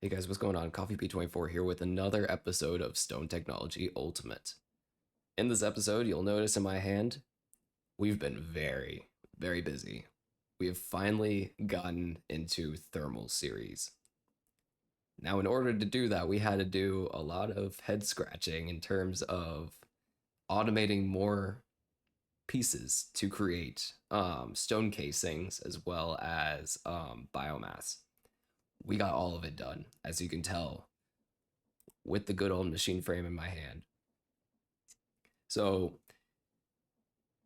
Hey guys, what's going on? Coffee P24 here with another episode of Stone Technology Ultimate. In this episode, you'll notice in my hand, we've been very busy. We have finally gotten into thermal series. Now, in order to do that, we had to do a lot of head scratching in terms of automating more pieces to create stone casings as well as biomass. We got all of it done, as you can tell, with the good old machine frame in my hand. So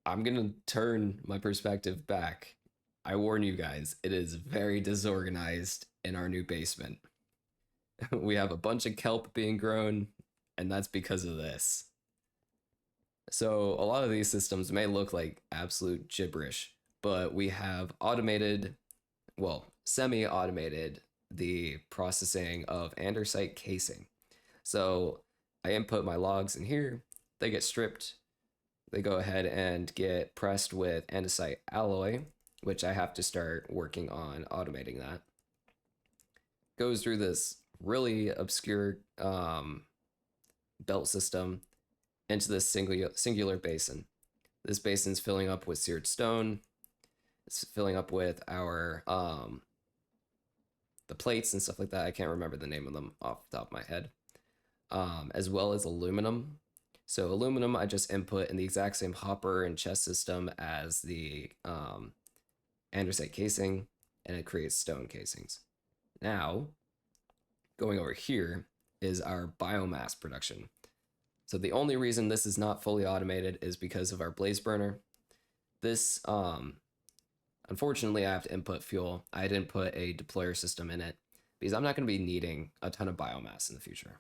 I'm gonna turn my perspective back. I warn you guys, it is very disorganized in our new basement. We have a bunch of kelp being grown, and that's because of this. So a lot of these systems may look like absolute gibberish, but we have automated, well, semi-automated the processing of andesite casing. So I input my logs in here, they get stripped, they go ahead and get pressed with andesite alloy, which I have to start working on automating that. Goes through this really obscure belt system into this singular basin. This basin's filling up with seared stone. It's filling up with our the plates and stuff like that. I can't remember the name of them off the top of my head. As well as aluminum. So aluminum, I just input in the exact same hopper and chest system as the andesite casing, and it creates stone casings. Now, going over here is our biomass production. So the only reason this is not fully automated is because of our blaze burner. This, unfortunately, I have to input fuel. I didn't put a deployer system in it because I'm not going to be needing a ton of biomass in the future.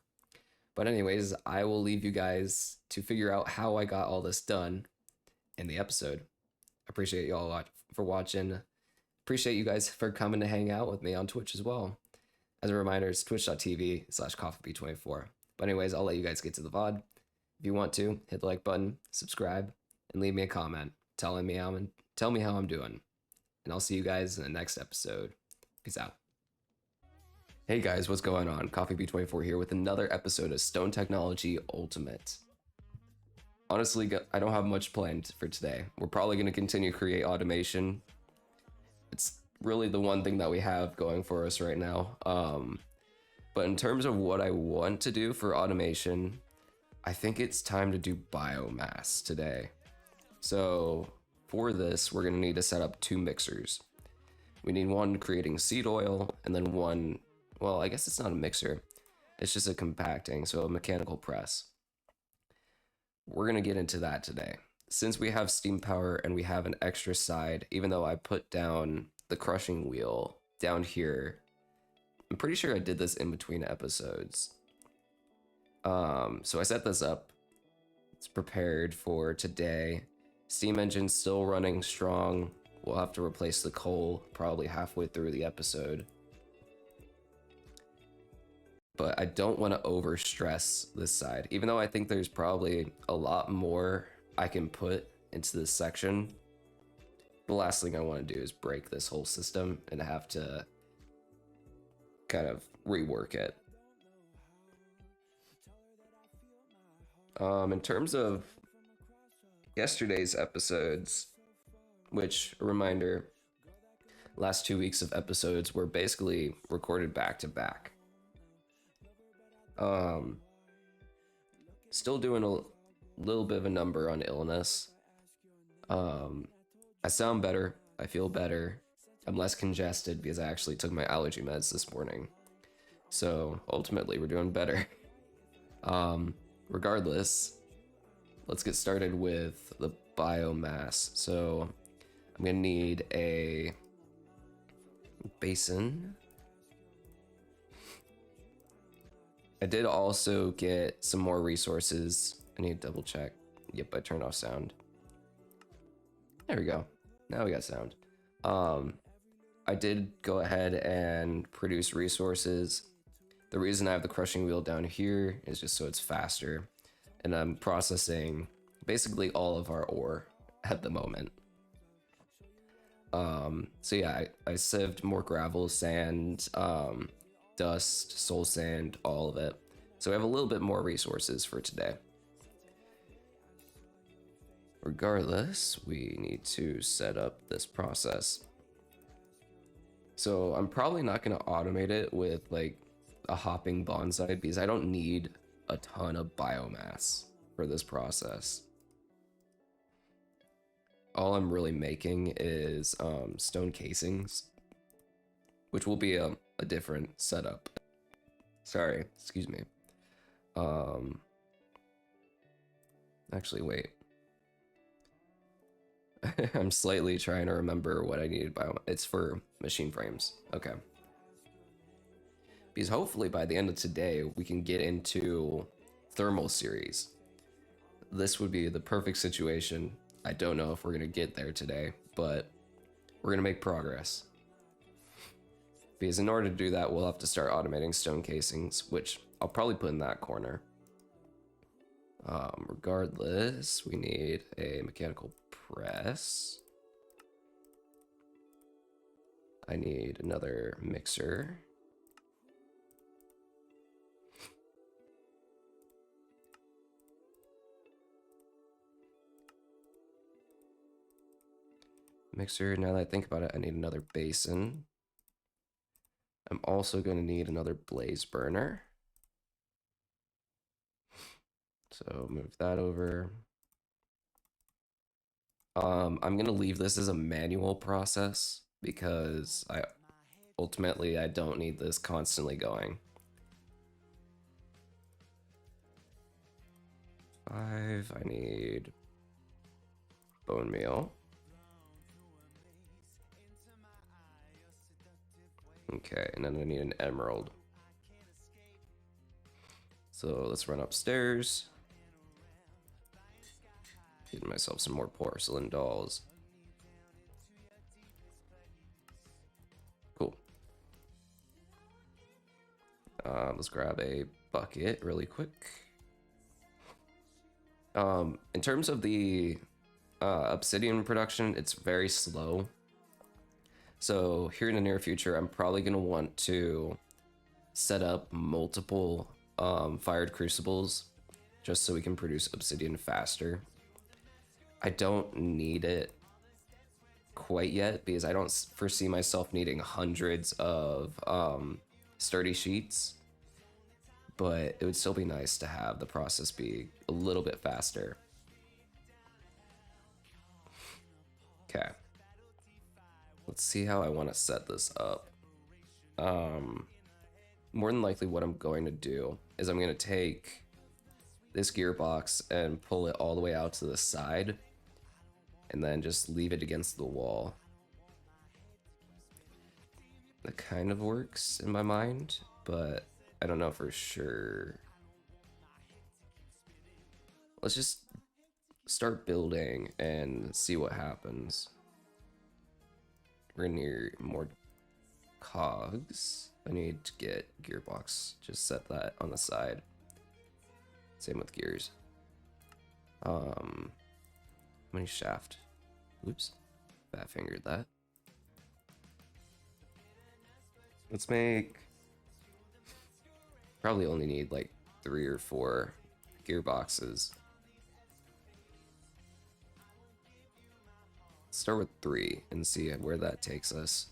But anyways, I will leave you guys to figure out how I got all this done in the episode. Appreciate you all for watching. Appreciate you guys for coming to hang out with me on Twitch as well. As a reminder, it's twitch.tv/coffeeb24. But anyways, I'll let you guys get to the VOD. If you want to, hit the like button, subscribe, and leave me a comment telling me how I'm doing. And I'll see you guys in the next episode. Peace out. Hey guys, what's going on? Coffee B24 here with another episode of Stone Technology Ultimate. Honestly, I don't have much planned for today. We're probably going to continue to create automation. It's really the one thing that we have going for us right now. But in terms of what I want to do for automation, I think it's time to do biomass today. So for this, we're going to need to set up two mixers. We need one creating seed oil and then one, well, I guess it's not a mixer. It's just a compacting, so a mechanical press. We're going to get into that today. Since we have steam power and we have an extra side, even though I put down the crushing wheel down here, I'm pretty sure I did this in between episodes. So I set this up. It's prepared for today. Steam engine's still running strong. We'll have to replace the coal probably halfway through the episode. But I don't want to overstress this side, even though I think there's probably a lot more I can put into this section. The last thing I want to do is break this whole system and have to kind of rework it. In terms of yesterday's episodes, which, a reminder, last 2 weeks of episodes were basically recorded back to back. Still doing a little bit of a number on illness. I sound better. I feel better. I'm less congested because I actually took my allergy meds this morning. So ultimately, we're doing better. Regardless, let's get started with the biomass. So I'm gonna need a basin. I did also get some more resources. I need to double check. Yep, I turned off sound. There we go. Now we got sound. I did go ahead and produce resources. The reason I have the crushing wheel down here is just so it's faster. And I'm processing basically all of our ore at the moment. So yeah, I sieved more gravel, sand, dust, soul sand, all of it. So we have a little bit more resources for today. Regardless, we need to set up this process. So I'm probably not going to automate it with like a hopping bonsai because I don't need a ton of biomass for this process. All I'm really making is stone casings, which will be a different setup. Sorry, excuse me. Actually, wait. I'm slightly trying to remember what I needed by. It's for machine frames. Okay. Because hopefully by the end of today, we can get into thermal series. This would be the perfect situation. I don't know if we're going to get there today, but we're going to make progress. Because in order to do that, we'll have to start automating stone casings, which I'll probably put in that corner. Regardless, we need a mechanical press. I need another mixer. Mixer, now that I think about it, I need another basin. I'm also going to need another blaze burner. So move that over. I'm going to leave this as a manual process because ultimately I don't need this constantly going. 5, I need bone meal. Okay, and then I need an emerald. So let's run upstairs. Get myself some more porcelain dolls. Cool. Let's grab a bucket really quick. In terms of the obsidian production, it's very slow. So here in the near future, I'm probably going to want to set up multiple fired crucibles just so we can produce obsidian faster. I don't need it quite yet because I don't foresee myself needing hundreds of sturdy sheets, but it would still be nice to have the process be a little bit faster. Okay. Let's see how I want to set this up. More than likely what I'm going to do is I'm going to take this gearbox and pull it all the way out to the side and then just leave it against the wall. That kind of works in my mind, but I don't know for sure. Let's just start building and see what happens. We're gonna need more cogs. I need to get gearbox. Just set that on the side. Same with gears. How many shaft? Oops, fat fingered that. Let's make. Probably only need like 3 or 4 gearboxes. Let's start with 3 and see where that takes us.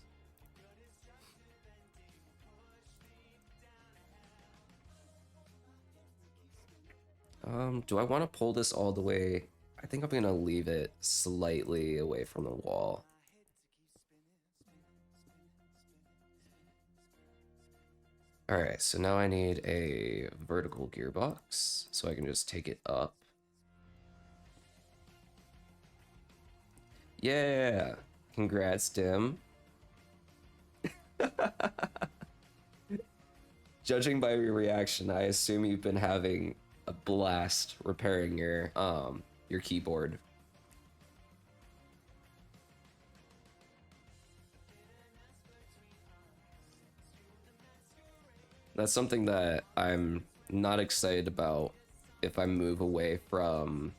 Do I want to pull this all the way? I think I'm gonna leave it slightly away from the wall. Alright, so now I need a vertical gearbox so I can just take it up. Yeah! Congrats, Dim. Judging by your reaction, I assume you've been having a blast repairing your keyboard. That's something that I'm not excited about if I move away from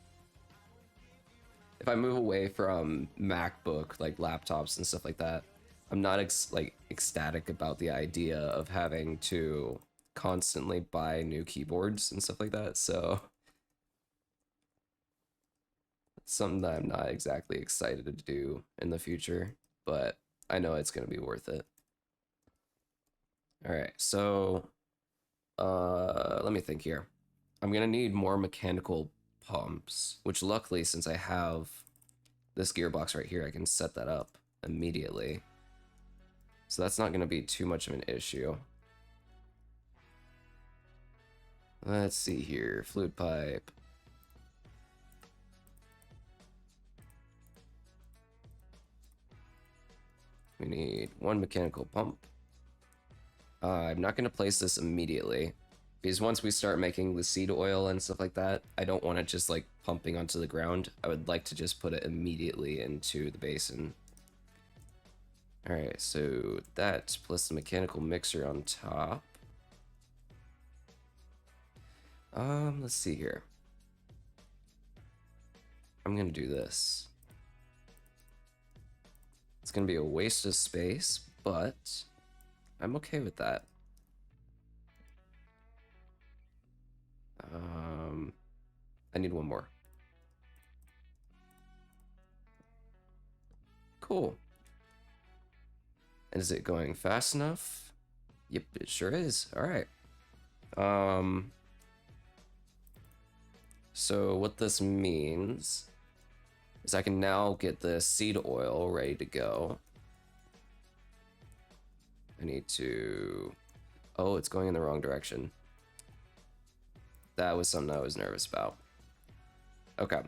MacBook, like laptops and stuff like that. I'm not like ecstatic about the idea of having to constantly buy new keyboards and stuff like that. So it's something that I'm not exactly excited to do in the future, but I know it's going to be worth it. All right, so let me think here. I'm gonna need more mechanical pumps, which luckily, since I have this gearbox right here, I can set that up immediately. So that's not gonna be too much of an issue. Let's see here, fluid pipe. We need one mechanical pump. I'm not gonna place this immediately, because once we start making the seed oil and stuff like that, I don't want it just like pumping onto the ground. I would like to just put it immediately into the basin. All right, so that plus the mechanical mixer on top. Let's see here. I'm gonna do this. It's gonna be a waste of space, but I'm okay with that. I need one more. Cool. And is it going fast enough? Yep, it sure is. All right. So what this means is I can now get the seed oil ready to go. I need to... Oh, it's going in the wrong direction. That was something I was nervous about. Okay.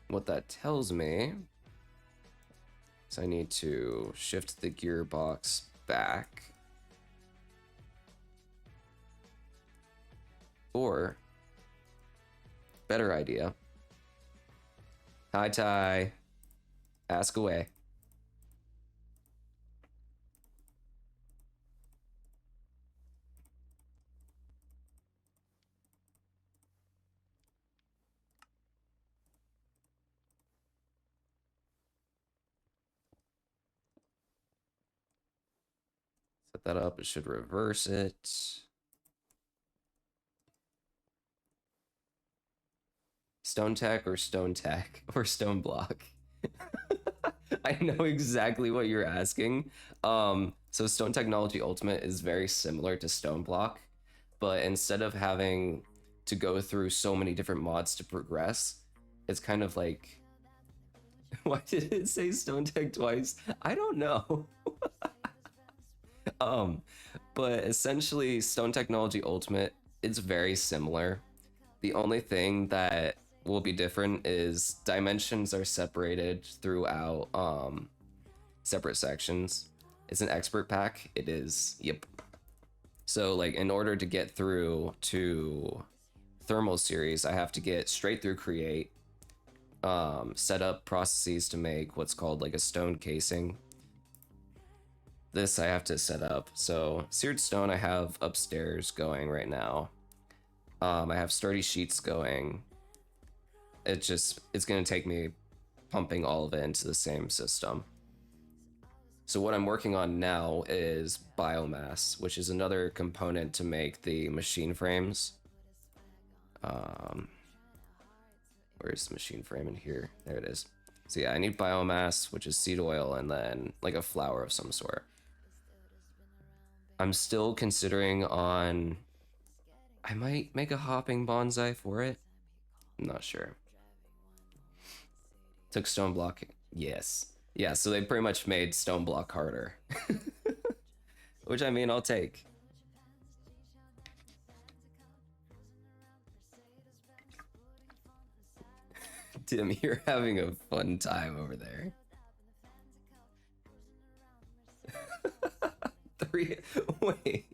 What that tells me is I need to shift the gearbox back. Or, better idea. Hi, Ty. Ask away. Set that up. It should reverse it. Stone Tech or Stone Tech or Stoneblock. I know exactly what you're asking. So Stone Technology Ultimate is very similar to Stoneblock, but instead of having to go through so many different mods to progress, it's kind of like, why did it say Stone Tech twice? I don't know. um, but essentially Stone Technology Ultimate, it's very similar. The only thing that will be different is dimensions are separated throughout separate sections. It's an expert pack. It is, yep. So like in order to get through to thermal series, I have to get straight through create, set up processes to make what's called like a stone casing. This I have to set up. So seared stone I have upstairs going right now. I have sturdy sheets going. It's gonna take me pumping all of it into the same system. So what I'm working on now is biomass, which is another component to make the machine frames. Where's the machine frame in here? There it is. So yeah, I need biomass, which is seed oil, and then like a flour of some sort. I'm still considering on... I might make a hopping bonsai for it. I'm not sure. Took Stoneblock. Yes. Yeah, so they pretty much made Stoneblock harder. Which, I mean, I'll take. Tim, you're having a fun time over there. Three... Wait.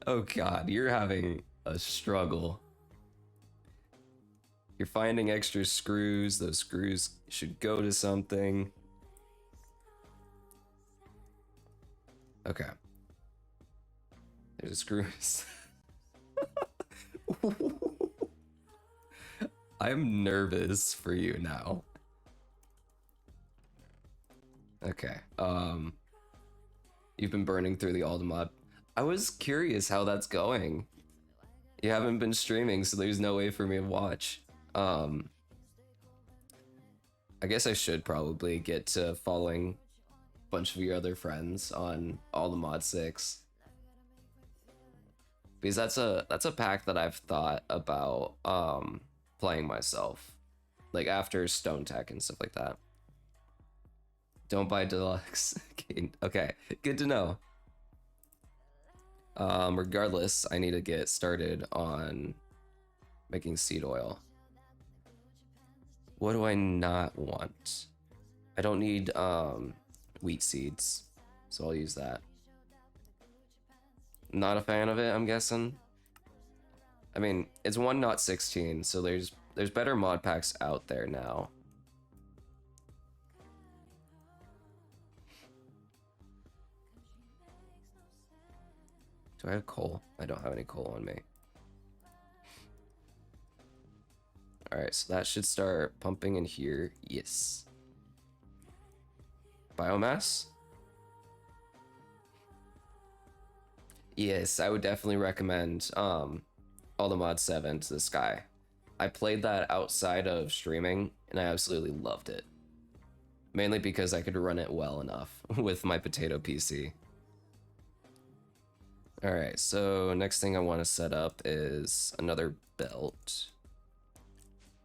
Oh god, you're having a struggle. You're finding extra screws. Those screws should go to something. Okay. There's a screws. I'm nervous for you now. Okay. You've been burning through the Altamod. I was curious how that's going. You haven't been streaming, so there's no way for me to watch. I guess I should probably get to following a bunch of your other friends on all the mod 6. Because that's a pack that I've thought about playing myself. Like after Stone Tech and stuff like that. Don't buy deluxe. Okay, good to know. Regardless, I need to get started on making seed oil. What do I not want? I don't need wheat seeds, so I'll use that. Not a fan of it, I'm guessing. I mean, it's 1.16, so there's better mod packs out there now. Do I have coal? I don't have any coal on me. Alright, so that should start pumping in here. Yes. Biomass? Yes, I would definitely recommend all the mod 7 to this guy. I played that outside of streaming, and I absolutely loved it. Mainly because I could run it well enough with my potato PC. Alright, so next thing I want to set up is another belt.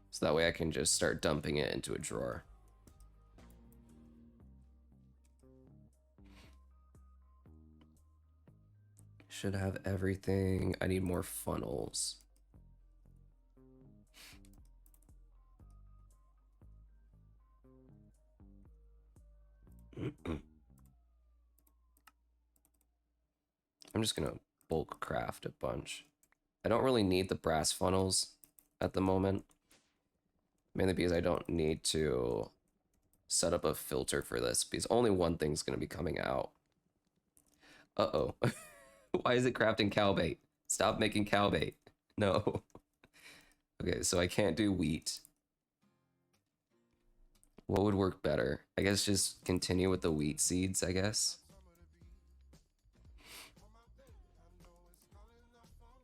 So that way I can just start dumping it into a drawer. Should have everything. I need more funnels. I'm just gonna bulk craft a bunch. I don't really need the brass funnels at the moment. Mainly because I don't need to set up a filter for this, because only one thing's gonna be coming out. Uh-oh. Why is it crafting cow bait? Stop making cow bait. No. Okay, so I can't do wheat. What would work better? I guess just continue with the wheat seeds, I guess.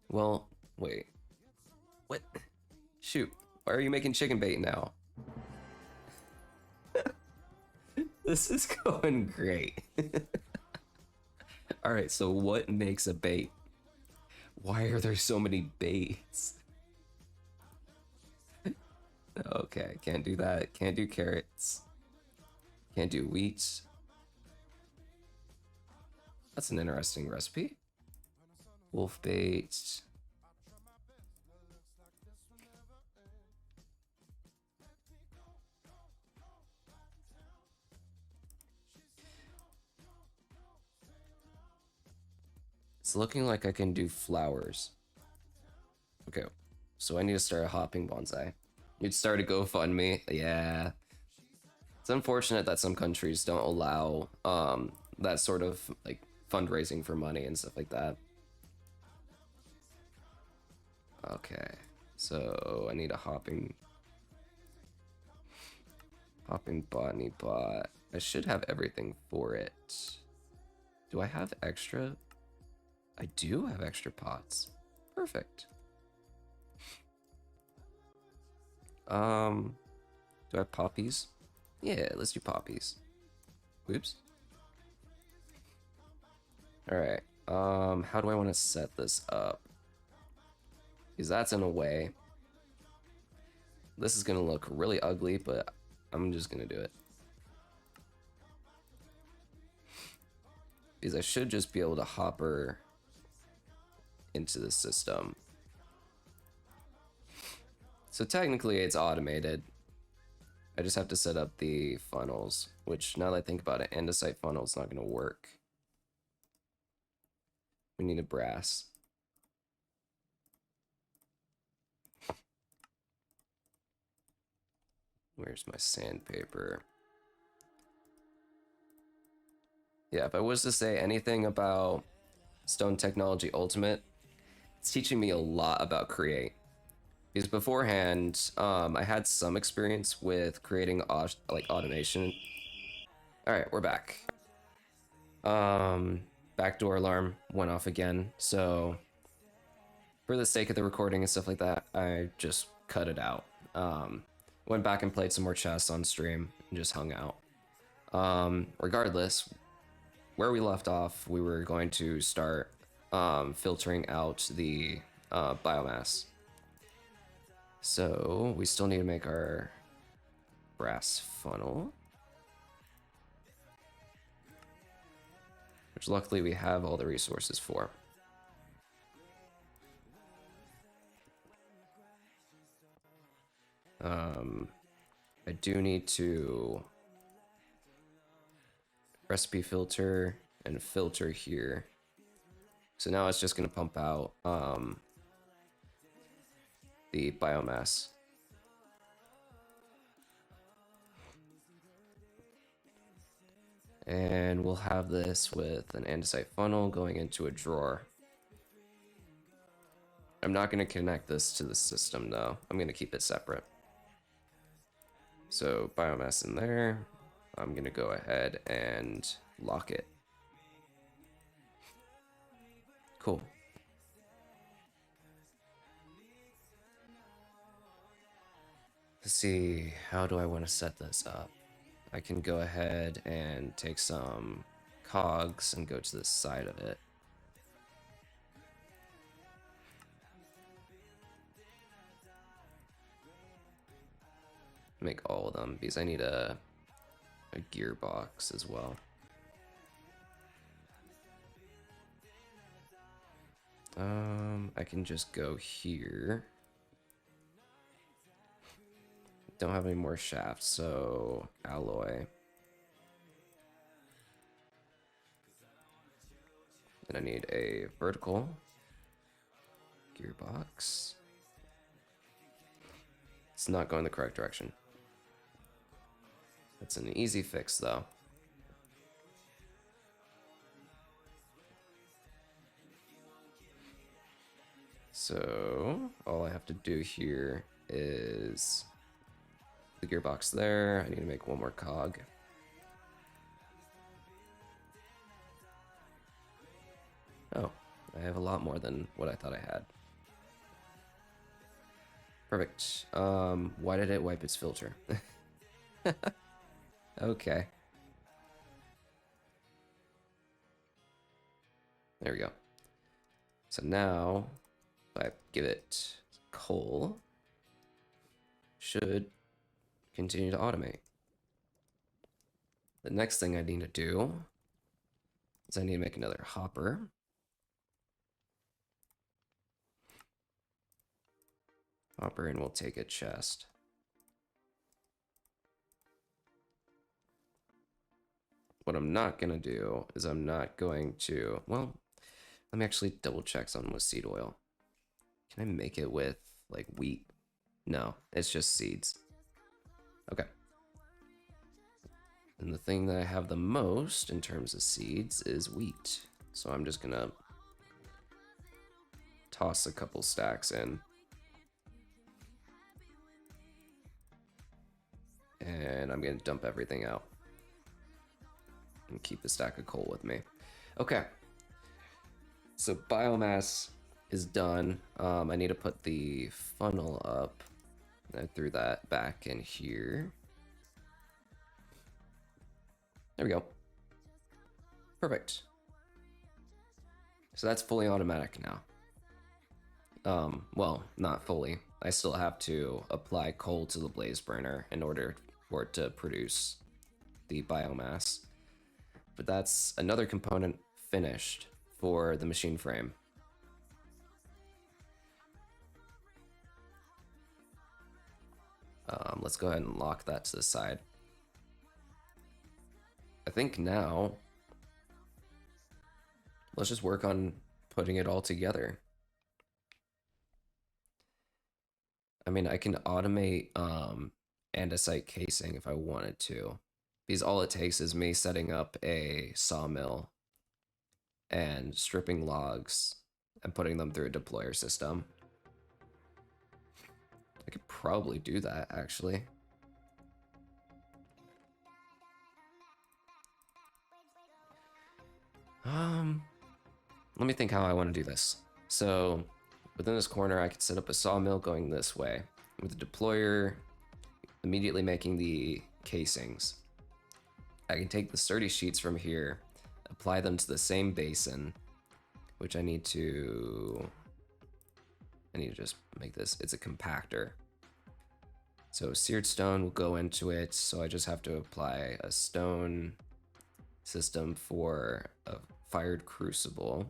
Well, wait. What? Shoot. Why are you making chicken bait now? This is going great. Alright, so what makes a bait? Why are there so many baits? Okay, can't do that. Can't do carrots. Can't do wheat. That's an interesting recipe. Wolf bait. It's looking like I can do flowers. Okay, so I need to start a hopping bonsai. You'd start a GoFundMe. Yeah. It's unfortunate that some countries don't allow that sort of like fundraising for money and stuff like that. Okay, so I need a hopping botany bot. I should have everything for it. Do I have extra? I do have extra pots. Perfect. Do I have poppies? Yeah, let's do poppies. Whoops. Alright, how do I want to set this up? Because that's in a way. This is gonna look really ugly, but I'm just gonna do it. Because I should just be able to hopper into the system. So technically it's automated. I just have to set up the funnels, which now that I think about it, andesite funnel is not gonna work. We need a brass. Where's my sandpaper? Yeah, if I was to say anything about Stone Technology Ultimate, it's teaching me a lot about Create. Because beforehand, I had some experience with creating like automation All right, we're back. Backdoor alarm went off again, so for the sake of the recording and stuff like that, I just cut it out. Went back and played some more chess on stream and just hung out. Regardless, where we left off, we were going to start filtering out the biomass. So we still need to make our brass funnel, which luckily we have all the resources for. I do need to recipe filter and filter here. So now it's just gonna pump out the biomass. And we'll have this with an andesite funnel going into a drawer. I'm not gonna connect this to the system though. I'm gonna keep it separate. So biomass in there. I'm gonna go ahead and lock it. Cool. Let's see, how do I want to set this up? I can go ahead and take some cogs and go to the side of it. Make all of them because I need a gearbox as well. I can just go here. Don't have any more shafts, so alloy. Then I need a vertical gearbox. It's not going the correct direction. That's an easy fix though. So all I have to do here is the gearbox there. I need to make one more cog. Oh, I have a lot more than what I thought I had. Perfect. Why did it wipe its filter? Okay. There we go. So now, if I give it coal, should continue to automate. The next thing I need to do is I need to make another hopper. Hopper, and we'll take a chest. What I'm not going to do is I'm not going to, well, let me actually double check something with seed oil. Can I make it with like wheat? No, it's just seeds. Okay. And the thing that I have the most in terms of seeds is wheat. So I'm just gonna toss a couple stacks in. And I'm gonna dump everything out. And keep the stack of coal with me. Okay. So biomass is done. I need to put the funnel up. I threw that back in here. There we go. Perfect. So that's fully automatic now. Well, not fully. I still have to apply coal to the blaze burner in order for it to produce the biomass. But that's another component finished for the machine frame. Let's go ahead and lock that to the side. I think now, let's just work on putting it all together. I mean, I can automate andesite casing if I wanted to. Because all it takes is me setting up a sawmill and stripping logs and putting them through a deployer system. I could probably do that, actually. Let me think how I want to do this. So within this corner, I could set up a sawmill going this way with the deployer immediately making the casings. I can take the sturdy sheets from here, apply them to the same basin, which I need to just make this, it's a compactor. So seared stone will go into it, so I just have to apply a stone system for a fired crucible.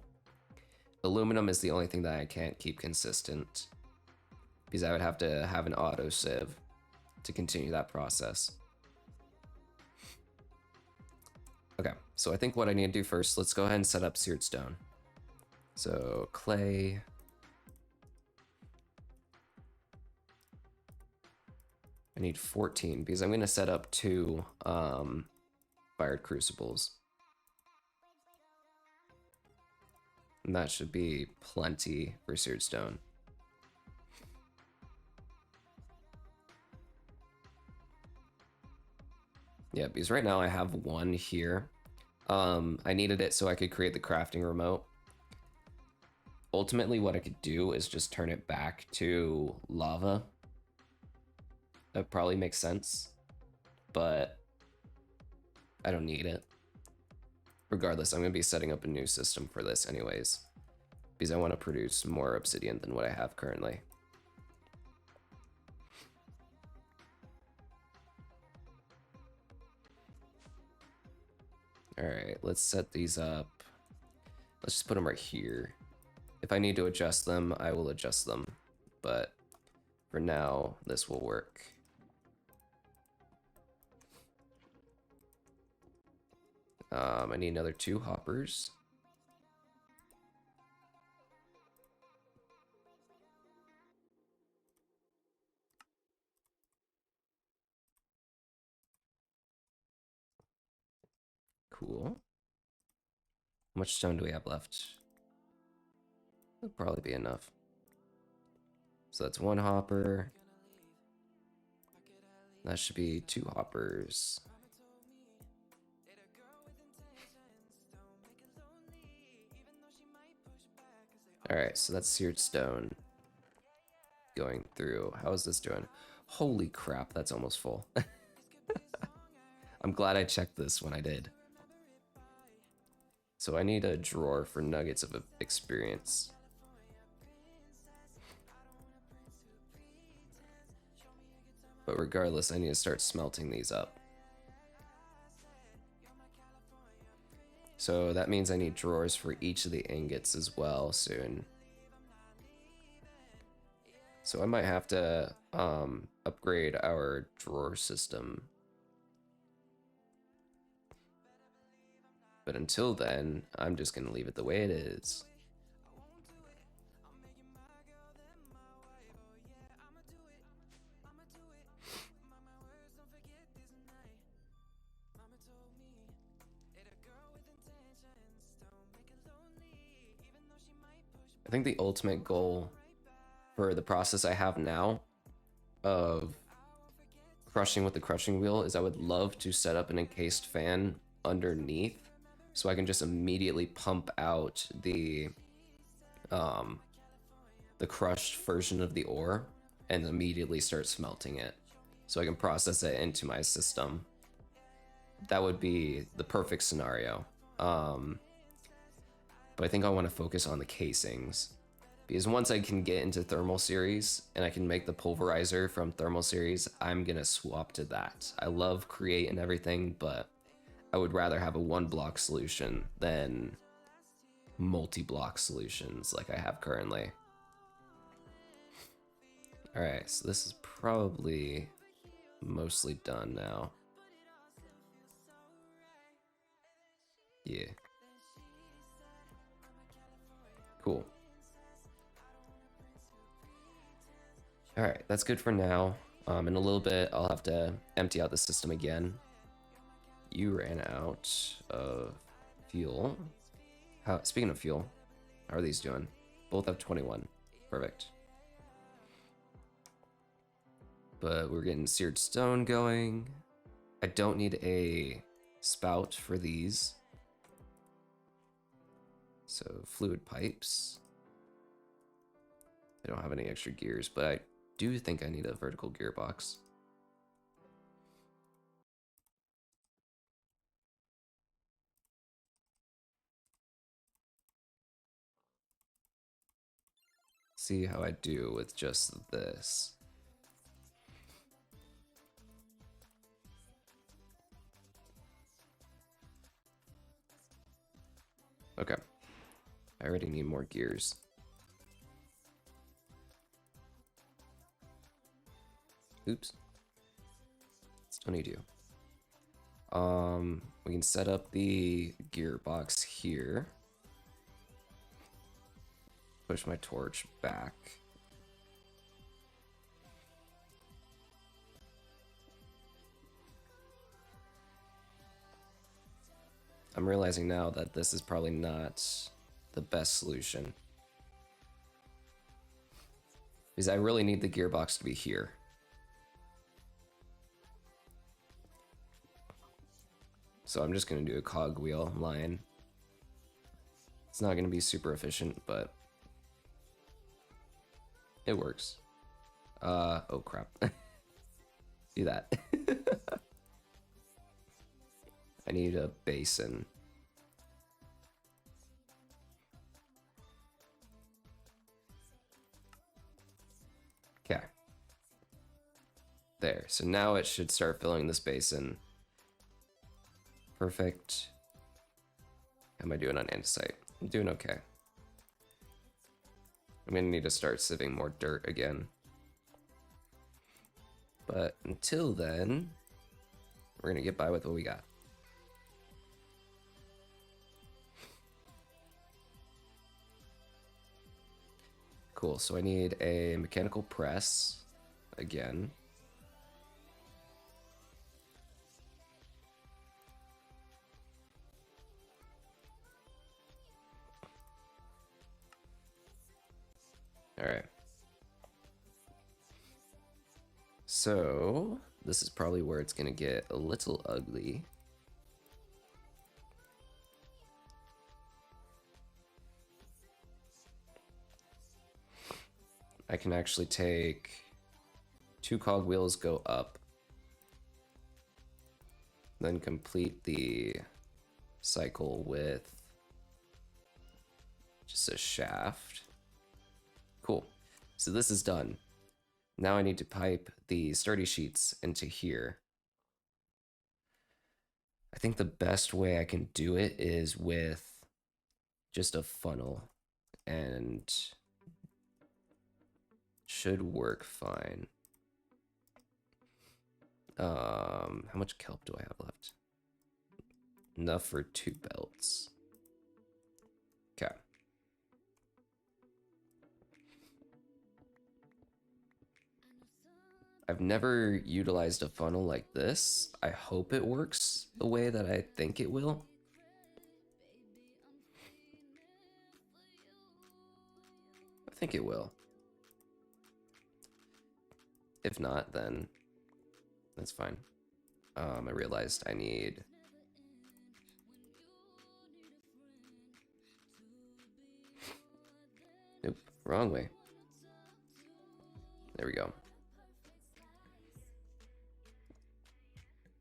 Aluminum is the only thing that I can't keep consistent, because I would have to have an auto sieve to continue that process. Okay, so I think what I need to do first, let's go ahead and set up seared stone. So clay. I need 14 because I'm going to set up 2 fired crucibles. And that should be plenty for seared stone. Yeah, because right now I have 1 here. I needed it so I could create the crafting remote. Ultimately, what I could do is just turn it back to lava. That probably makes sense, but I don't need it. Regardless, I'm going to be setting up a new system for this anyways, because I want to produce more obsidian than what I have currently. Alright, let's set these up. Let's just put them right here. If I need to adjust them, I will adjust them, but for now, this will work. I need another 2 hoppers. Cool. How much stone do we have left? That'll probably be enough. So that's 1 hopper. That should be 2 hoppers. Alright, so that's seared stone going through. How is this doing? Holy crap, that's almost full. I'm glad I checked this when I did. So I need a drawer for nuggets of experience. But regardless, I need to start smelting these up. So that means I need drawers for each of the ingots as well soon. So I might have to upgrade our drawer system. But until then, I'm just gonna leave it the way it is. I think the ultimate goal for the process I have now of crushing with the crushing wheel is I would love to set up an encased fan underneath so I can just immediately pump out the crushed version of the ore and immediately start smelting it so I can process it into my system. That would be the perfect scenario. But I think I want to focus on the casings, because once I can get into thermal series and I can make the pulverizer from thermal series, I'm gonna swap to that. I love create and everything, but I would rather have a 1-block solution than multi-block solutions like I have currently. Alright, so this is probably mostly done now. Yeah. Cool. Alright, that's good for now. In a little bit, I'll have to empty out the system again. You ran out of fuel. Speaking of fuel, how are these doing? Both have 21. Perfect. But we're getting seared stone going. I don't need a spout for these. So fluid pipes. I don't have any extra gears, but I do think I need a vertical gearbox. See how I do with just this. Okay. I already need more gears. Oops. Still need you. We can set up the gearbox here. Push my torch back. I'm realizing now that this is probably not the best solution, because I really need the gearbox to be here. So I'm just going to do a cogwheel line. It's not going to be super efficient, but it works. Oh crap. See that? I need a basin. Okay. There. So now it should start filling this basin. Perfect. How am I doing on andesite? I'm doing okay. I'm gonna need to start sieving more dirt again. But until then, we're gonna get by with what we got. Cool, so I need a mechanical press again. All right. So this is probably where it's gonna get a little ugly. I can actually take 2 cogwheels, go up, then complete the cycle with just a shaft. Cool. So this is done. Now I need to pipe the sturdy sheets into here. I think the best way I can do it is with just a funnel, and should work fine. How much kelp do I have left? Enough for 2 belts. Okay. I've never utilized a funnel like this. I hope it works the way that I think it will. I think it will. If not, then that's fine. I realized I need... Nope, wrong way. There we go.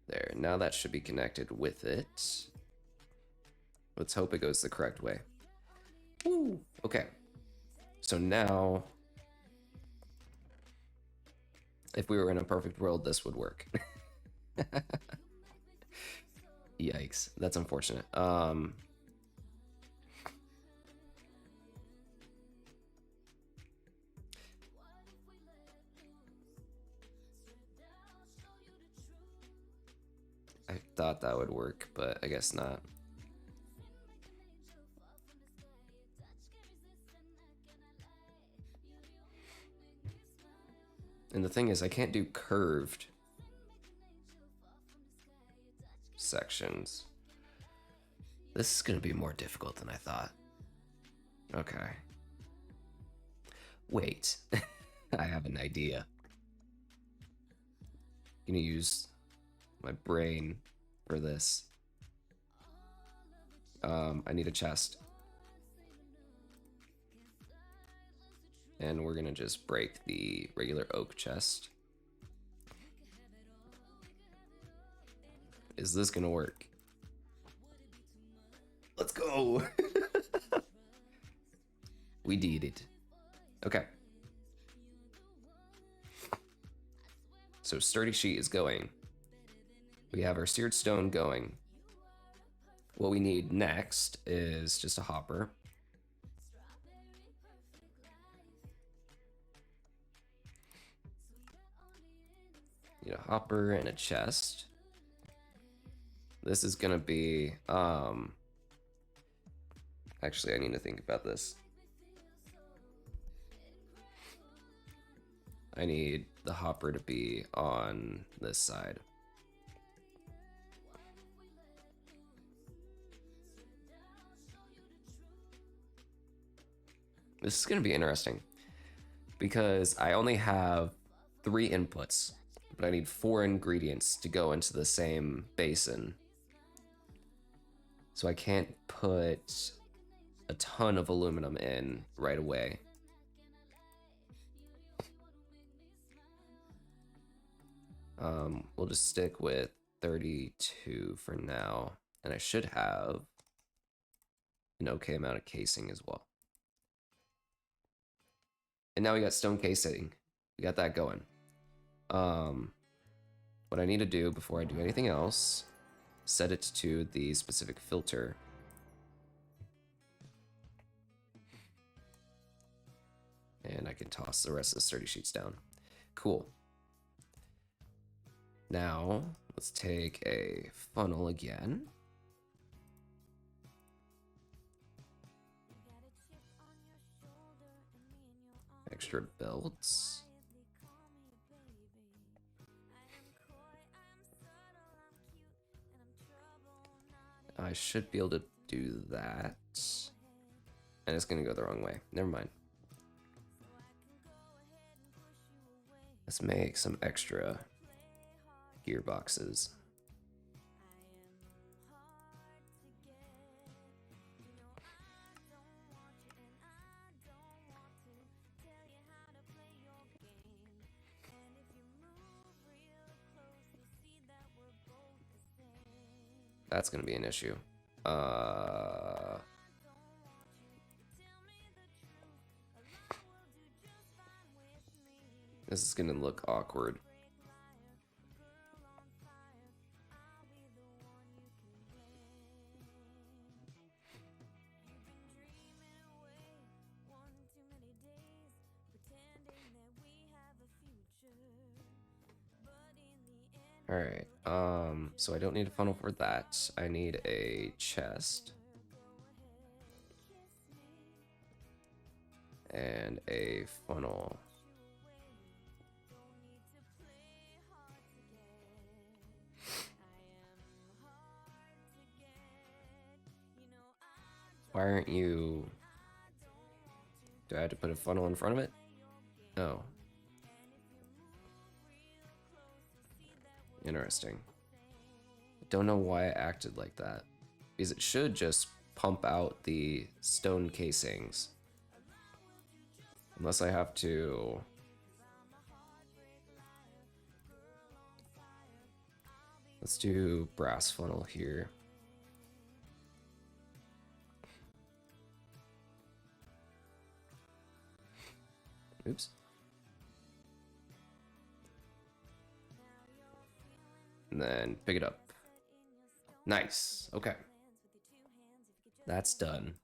There, now that should be connected with it. Let's hope it goes the correct way. Woo! Okay. So now, if we were in a perfect world, this would work. Yikes, that's unfortunate. I thought that would work, but I guess not. And the thing is, I can't do curved sections. This is going to be more difficult than I thought. Okay. Wait. I have an idea. I'm going to use my brain for this. I need a chest. And we're gonna just break the regular oak chest. Is this gonna work? Let's go! We did it. Okay. So sturdy sheet is going. We have our seared stone going. What we need next is just a hopper. Need a hopper and a chest. This is gonna be, actually I need to think about this. I need the hopper to be on this side. This is gonna be interesting because I only have 3 inputs, but I need 4 ingredients to go into the same basin. So I can't put a ton of aluminum in right away. We'll just stick with 32 for now, and I should have an okay amount of casing as well. And now we got stone casing. We got that going. What I need to do before I do anything else, set it to the specific filter. And I can toss the rest of the sturdy sheets down. Cool. Now, let's take a funnel again. Extra belts. I should be able to do that. And it's gonna go the wrong way. Never mind. Let's make some extra gearboxes. That's gonna be an issue. This is gonna look awkward. All right, so I don't need a funnel for that. I need a chest. And a funnel. Why aren't you... Do I have to put a funnel in front of it? Oh. Interesting. I don't know why I acted like that. Because it should just pump out the stone casings. Unless I have to... Let's do brass funnel here. Oops. And then pick it up. Nice. Okay. That's done.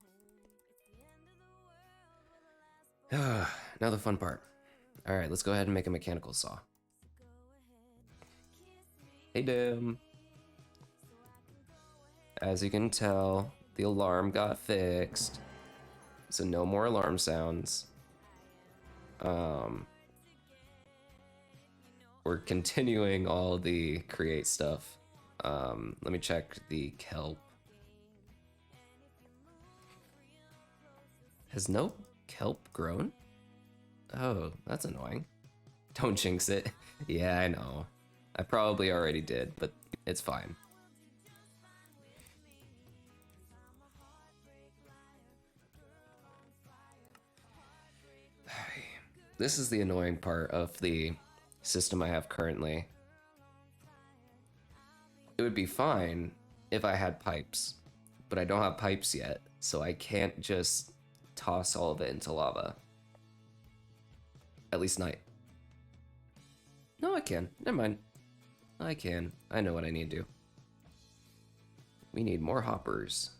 Now the fun part. All right, let's go ahead and make a mechanical saw. Hey, Dim. As you can tell, the alarm got fixed. So no more alarm sounds. We're continuing all the create stuff. Let me check the kelp. Has no kelp grown? Oh, that's annoying. Don't jinx it. Yeah, I know. I probably already did, but it's fine. this is the annoying part of the system I have currently. It would be fine if I had pipes, but I don't have pipes yet, so I can't just toss all of it into lava. At least not. No, I can. Never mind. I can. I know what I need to do. We need more hoppers.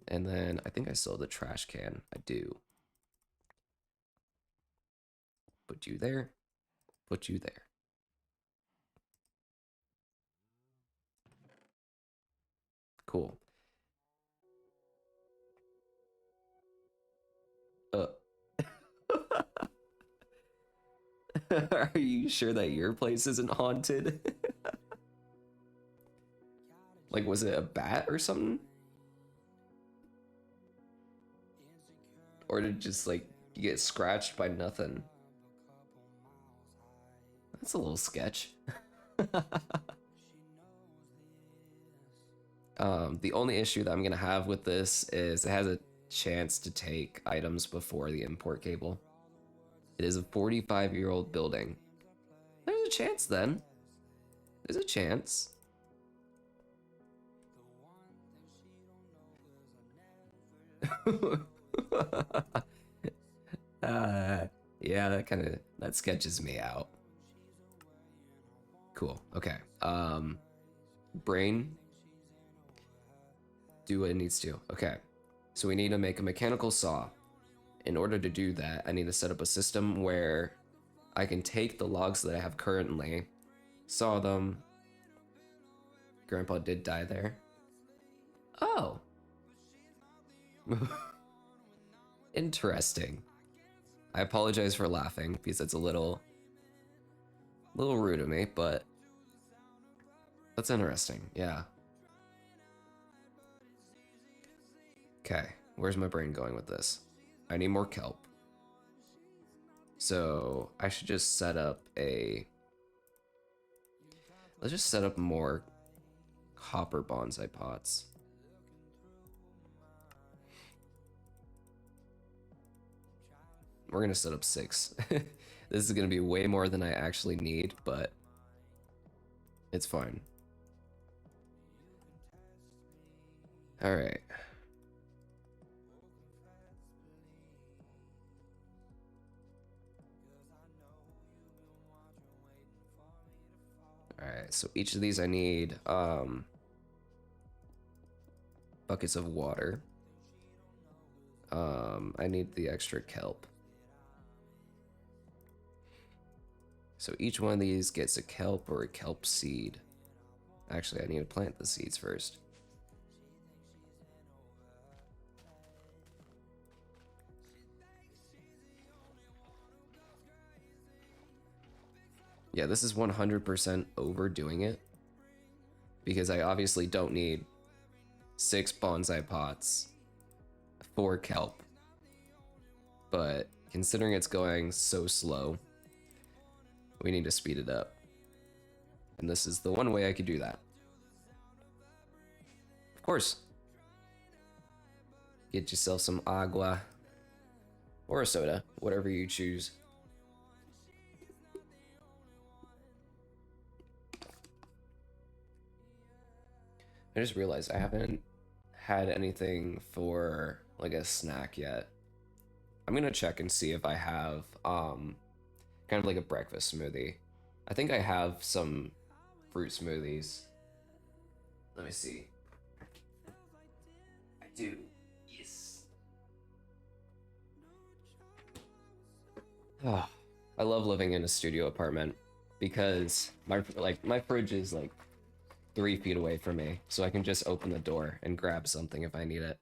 And then I think I still have the trash can. I do. Put you there. Put you there. Cool. Are you sure that your place isn't haunted? Like, was it a bat or something? Or did it just, like, you get scratched by nothing? That's a little sketch. The only issue that I'm gonna have with this is it has a chance to take items before the import cable. It is a 45-year-old building. There's a chance then. There's a chance. Yeah, that sketches me out. Cool. Okay. Brain. Do what it needs to. Okay. So we need to make a mechanical saw. In order to do that, I need to set up a system where I can take the logs that I have currently, saw them. Grandpa did die there. Oh. Interesting. I apologize for laughing because it's a little rude of me, but that's interesting. Yeah. Okay, where's my brain going with this? I need more kelp. So I should just set up let's just set up more copper bonsai pots. We're gonna set up 6. This is gonna be way more than I actually need, but it's fine. All right. Alright, so each of these I need buckets of water. I need the extra kelp. So each one of these gets a kelp or a kelp seed. Actually, I need to plant the seeds first. Yeah, this is 100% overdoing it because I obviously don't need 6 bonsai pots, 4 kelp, but considering it's going so slow, we need to speed it up. And this is the one way I could do that. Of course. Get yourself some agua or a soda, whatever you choose. I just realized I haven't had anything for like a snack yet. I'm gonna check and see if I have kind of like a breakfast smoothie. I think I have some fruit smoothies. Let me see. I do. Yes. Oh, I love living in a studio apartment because my fridge is like 3 feet away from me, so I can just open the door and grab something if I need it.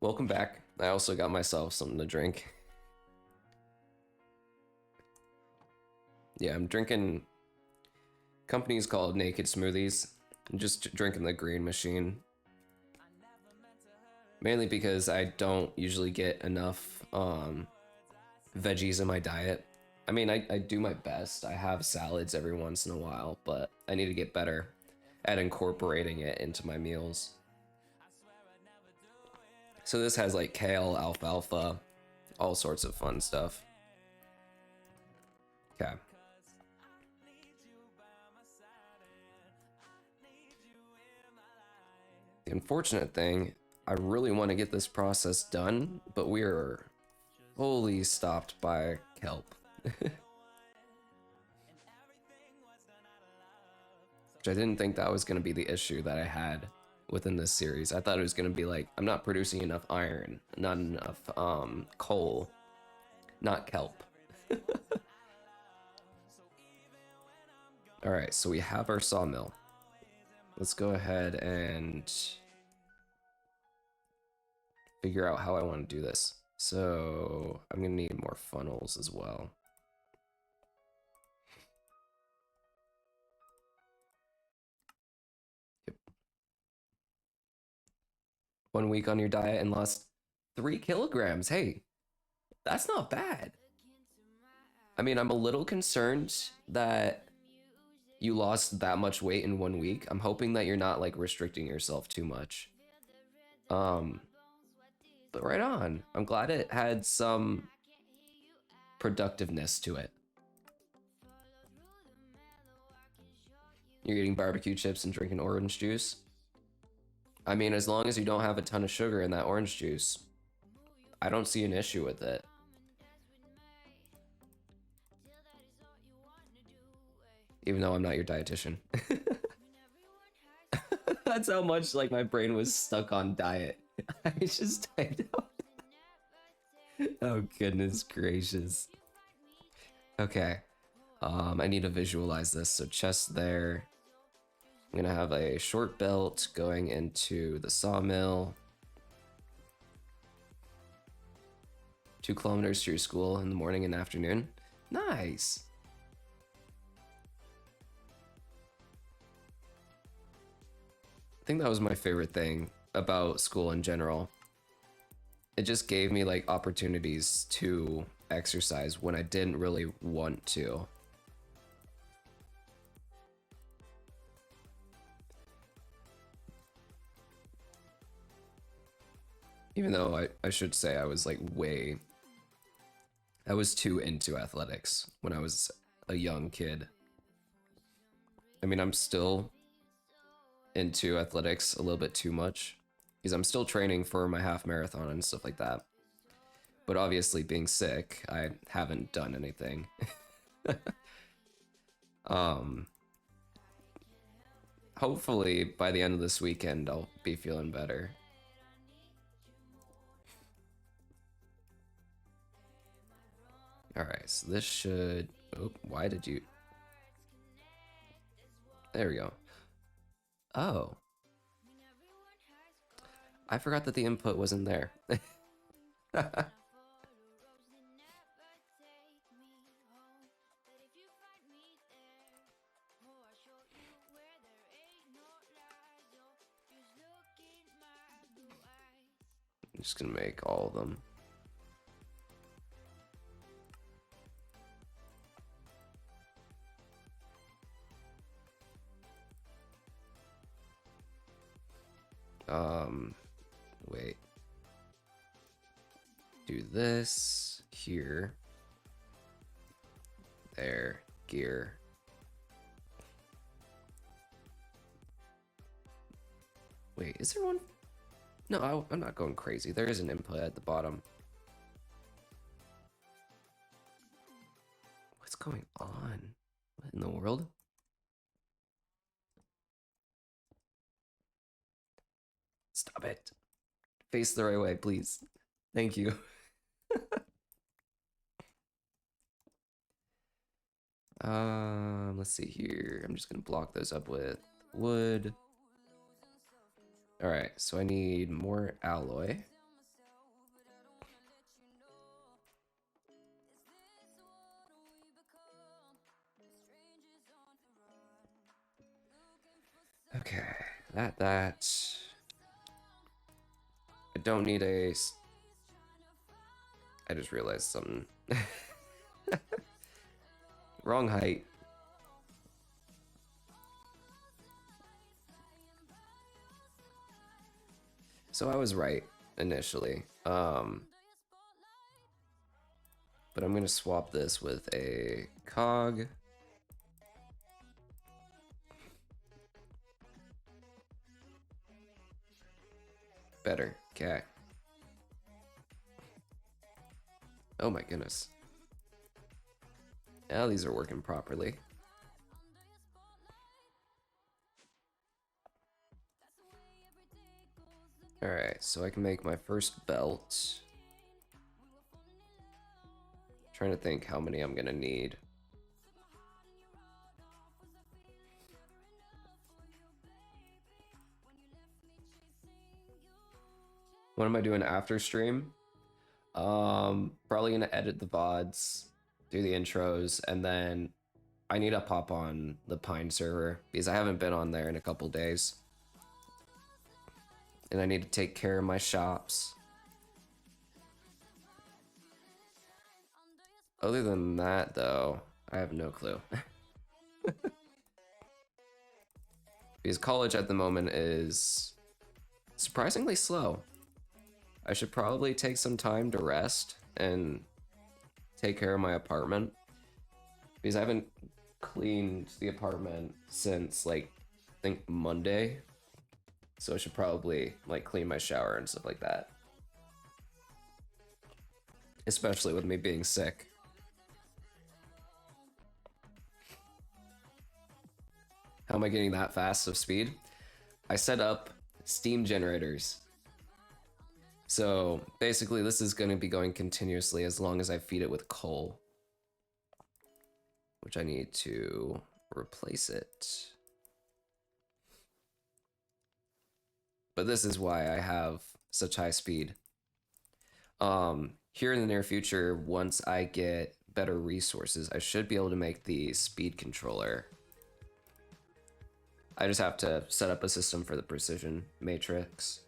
Welcome back. I also got myself something to drink. Yeah, I'm drinking. Company's called Naked Smoothies. I'm just drinking the green machine. Mainly because I don't usually get enough veggies in my diet. I mean, I do my best. I have salads every once in a while, but I need to get better at incorporating it into my meals. So this has like kale, alfalfa, all sorts of fun stuff. Okay. The unfortunate thing, I really want to get this process done, but we are fully stopped by kelp. Which I didn't think that was going to be the issue that I had within this series. I thought it was going to be like, I'm not producing enough iron, not enough coal, not kelp. All right, so we have our sawmill. Let's go ahead and figure out how I want to do this. So I'm gonna need more funnels as well. Yep. 1 week on your diet and lost 3 kilograms. Hey, that's not bad. I mean, I'm a little concerned that you lost that much weight in 1 week. I'm hoping that you're not like restricting yourself too much. But right on. I'm glad it had some productiveness to it. You're eating barbecue chips and drinking orange juice. I mean, as long as you don't have a ton of sugar in that orange juice, I don't see an issue with it. Even though I'm not your dietitian. That's how much like my brain was stuck on diet. I just typed out. Oh goodness gracious. Okay. I need to visualize this. So chest there. I'm gonna have a short belt going into the sawmill. 2 kilometers to your school in the morning and afternoon. Nice. I think that was my favorite thing about school in general. It just gave me like opportunities to exercise when I didn't really want to. Even though I should say I was like I was too into athletics when I was a young kid. I mean, I'm still into athletics a little bit too much because I'm still training for my half marathon and stuff like that. But obviously being sick, I haven't done anything. Hopefully by the end of this weekend, I'll be feeling better. All right, so this should, oh, why did you, there we go. Oh, I forgot that the input wasn't there. I'm just gonna make all of them. Wait. Do this here. There, gear. Wait, is there one? No, I'm not going crazy. There is an input at the bottom. What's going on? What in the world? Stop it. Face the right way, please. Thank you. Let's see here. I'm just gonna block those up with wood. All right, so I need more alloy. Okay, that. I don't need a. I just realized something. Wrong height. So I was right. initially. But I'm gonna swap this with a cog. Better. Okay. Oh my goodness. Now these are working properly. Alright, so I can make my first belt. Trying to think how many I'm gonna need. What am I doing after stream? Probably gonna edit the VODs, do the intros, and then I need to pop on the Pine server because I haven't been on there in a couple days. And I need to take care of my shops. Other than that, though, I have no clue. Because college at the moment is surprisingly slow. I should probably take some time to rest and take care of my apartment. Because I haven't cleaned the apartment since, like, I think Monday. So I should probably, like, clean my shower and stuff like that. Especially with me being sick. How am I getting that fast of speed? I set up steam generators. So basically this is going to be going continuously as long as I feed it with coal. Which I need to replace it. But this is why I have such high speed. Here in the near future, once I get better resources, I should be able to make the speed controller. I just have to set up a system for the precision matrix.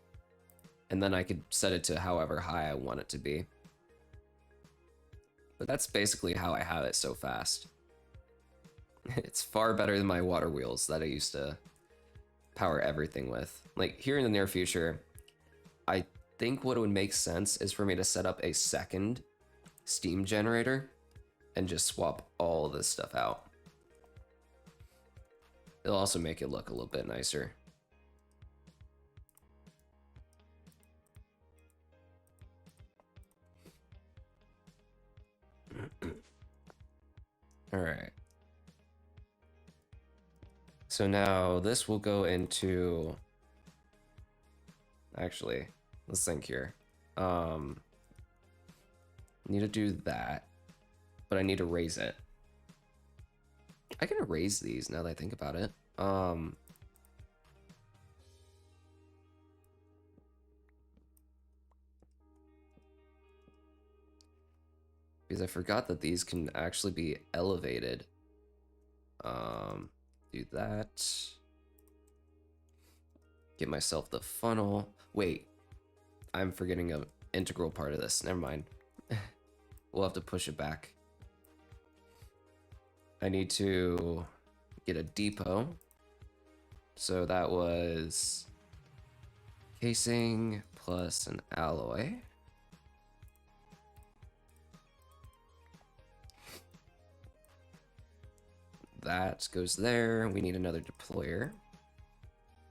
And then I could set it to however high I want it to be. But that's basically how I have it so fast. It's far better than my water wheels that I used to power everything with. Like, here in the near future, I think what would make sense is for me to set up a second steam generator and just swap all of this stuff out. It'll also make it look a little bit nicer. All right. So now this will go into, actually, let's think here. Need to do that, but I need to raise it. I can erase these now that I think about it. Because I forgot that these can actually be elevated. Do that. Get myself the funnel. Wait, I'm forgetting an integral part of this. Never mind. We'll have to push it back. I need to get a depot. So that was casing plus an alloy. That goes there. We need another deployer,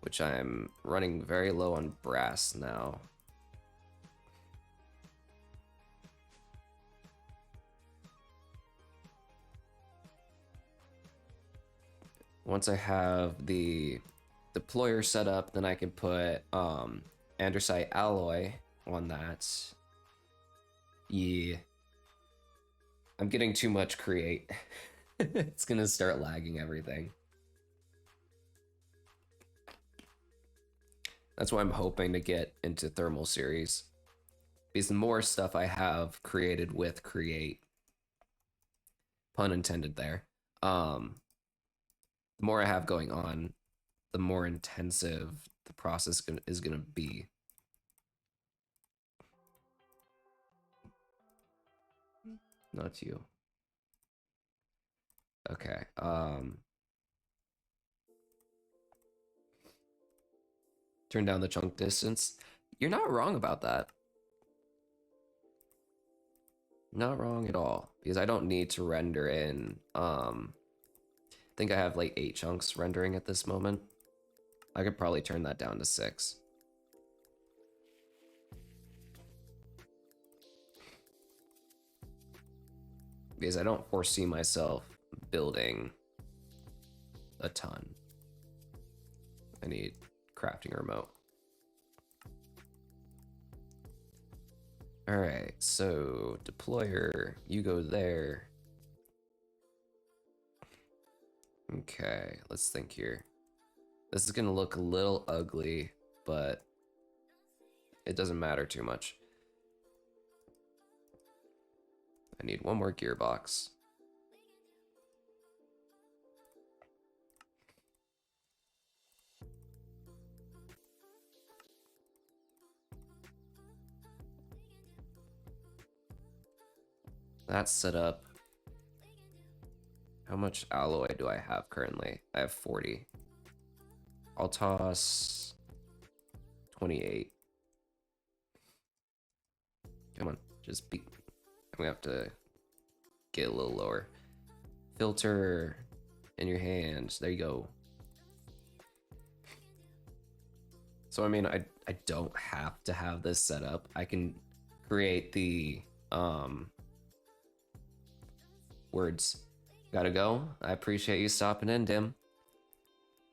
which I'm running very low on brass now. Once I have the deployer set up, then I can put andesite alloy on that. Yeah. I'm getting too much create. It's gonna start lagging everything. That's why I'm hoping to get into thermal series. Because the more stuff I have created with create, pun intended there, the more I have going on, the more intensive the process is gonna be. Not you. Okay. Turn down the chunk distance. you're not wrong about that. Not wrong at all, because I don't need to render in, I think I have like 8 chunks rendering at this moment. I could probably turn that down to 6. Because I don't foresee myself building a ton. I need crafting remote. All right, so deployer, you go there. Okay, let's think here. This is gonna look a little ugly, but it doesn't matter too much. I need one more gearbox. That's set up. How much alloy do I have currently? I have 40. I'll toss 28. Come on, just be. I'm gonna have to get a little lower. Filter in your hand. There you go. So I mean, I don't have to have this set up. I can create the words. Gotta go. I appreciate you stopping in, Dim.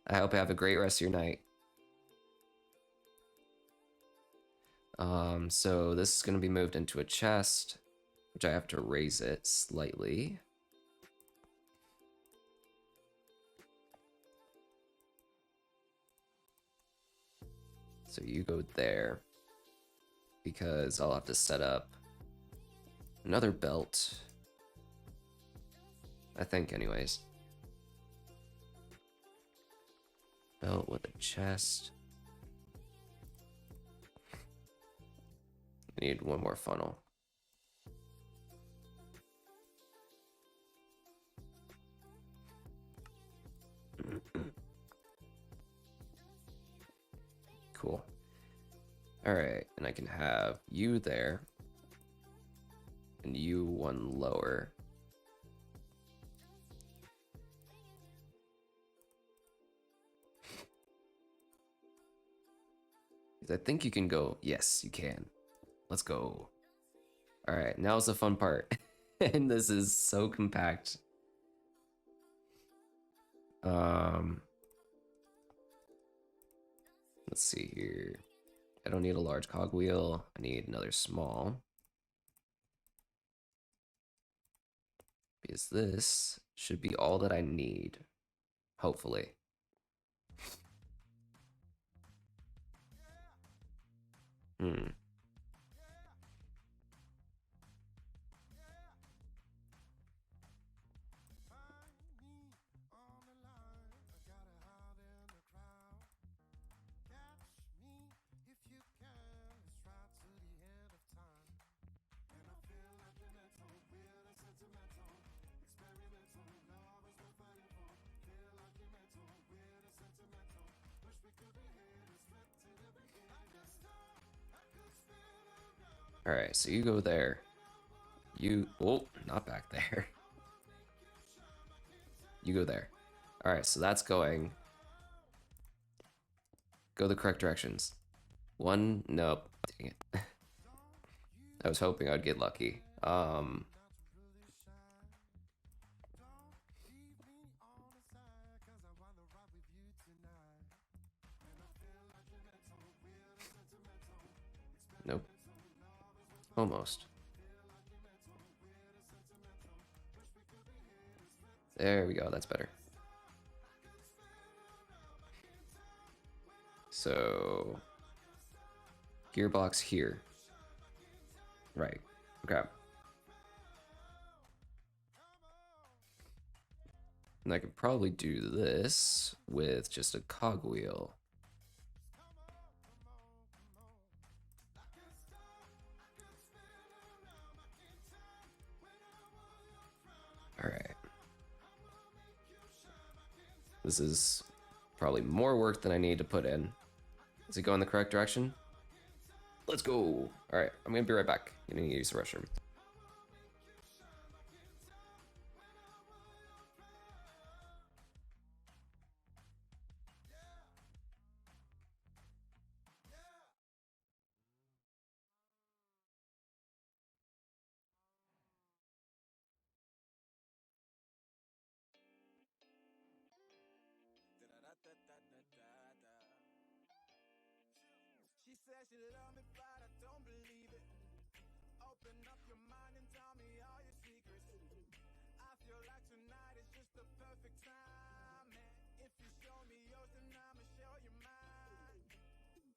I hope you have a great rest of your night. So this is gonna be moved into a chest, which I have to raise it slightly. So you go there, because I'll have to set up another belt, I think anyways. Belt with a chest. I need one more funnel. Cool. All right, and I can have you there, and you one lower. I think you can go. Yes, you can. Let's go. All right, now's the fun part. And this is so compact. Let's see here. I don't need a large cogwheel. I need another small. Because this should be all that I need. Hopefully. All right, so you go there. Oh, not back there. You go there. All right, so that's going. Go the correct directions. One, nope. Dang it. I was hoping I'd get lucky. Nope. Almost. There we go, that's better. So, gearbox here. Right, okay. And I could probably do this with just a cogwheel. All right. This is probably more work than I need to put in. Does it go in the correct direction? Let's go. All right, I'm gonna be right back. I'm gonna use the restroom. She says she love me, but I don't believe it. Open up your mind and tell me all your secrets. I feel like tonight is just the perfect time, man. If you show me yours, then I'ma show you mine.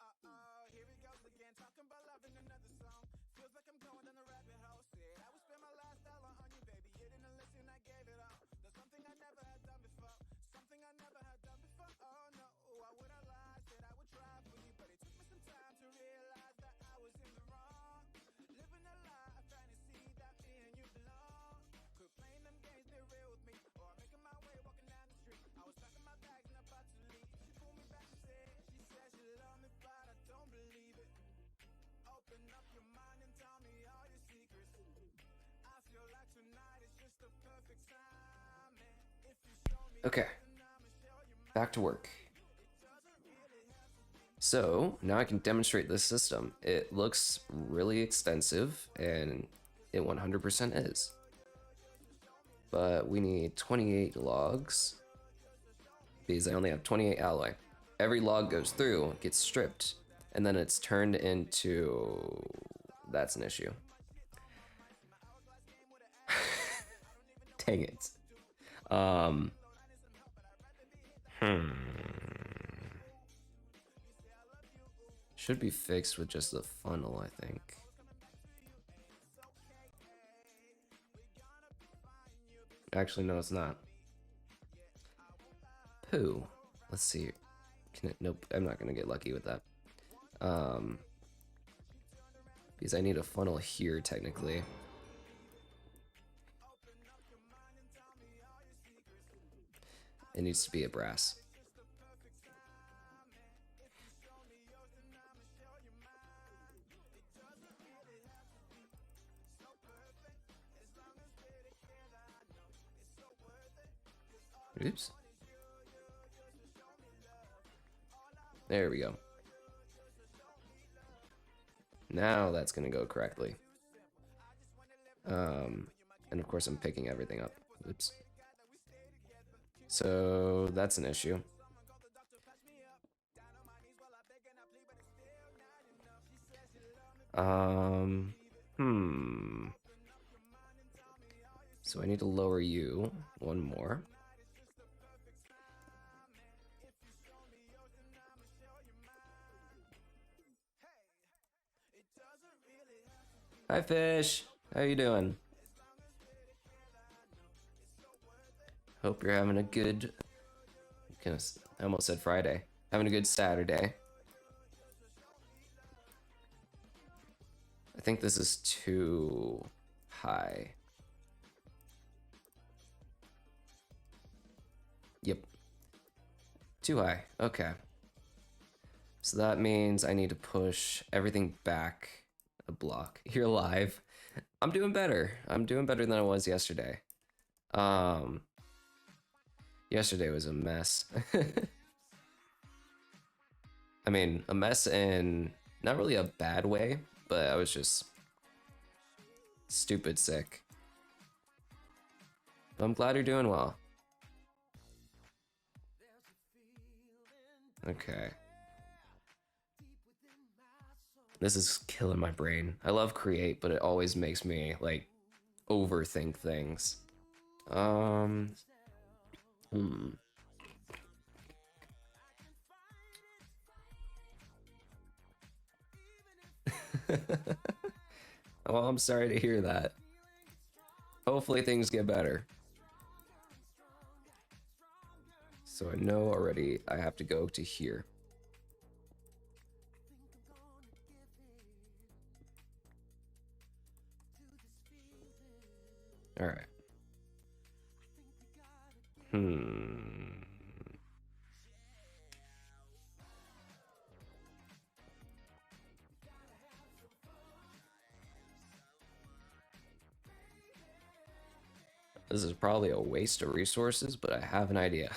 Uh-oh, here he goes again, talking about love in another song. Feels like I'm going down the rabbit hole. Said I would spend my last dollar on you, baby. You didn't listen, I gave it all. There's something I never had done before. Something I never had done before. Oh no, why would I lie? Said I would try for you, but it took me some time to realize that I was in the wrong. Living a lie, a fantasy that me and you belong. Quit playing them games, be real with me, or I'm making my way walking down the street. I was packing my bags and about to leave. She pulled me back and said, she said she love me, but I don't believe it. Open up your mind and tell me all your secrets. I feel like tonight is just the perfect time, man. If you show me, Okay, back to work. So now I can demonstrate this system. It looks really extensive, and it 100% is. But we need 28 logs, because I only have 28 alloy. Every log goes through, gets stripped, and then it's turned into... That's an issue. Dang it. Should be fixed with just the funnel, I think. Actually, no, it's not. Poo. Let's see. Can it? Nope, I'm not gonna get lucky with that. Because I need a funnel here, technically. It needs to be a brass. Oops. There we go. Now that's gonna go correctly. And of course I'm picking everything up. Oops. So that's an issue. So I need to lower you one more. Hi, fish. How you doing? Hope you're having a good... I almost said Friday. Having a good Saturday. I think this is too high. Yep. Too high. Okay. So that means I need to push everything back a block. You're live. I'm doing better. I'm doing better than I was yesterday. Yesterday was a mess. I mean, a mess in not really a bad way, but I was just stupid sick. But I'm glad you're doing well. Okay. This is killing my brain. I love create, but it always makes me like overthink things. Well, I'm sorry to hear that. Hopefully things get better. So I know already I have to go to here. All right. This is probably a waste of resources, but I have an idea.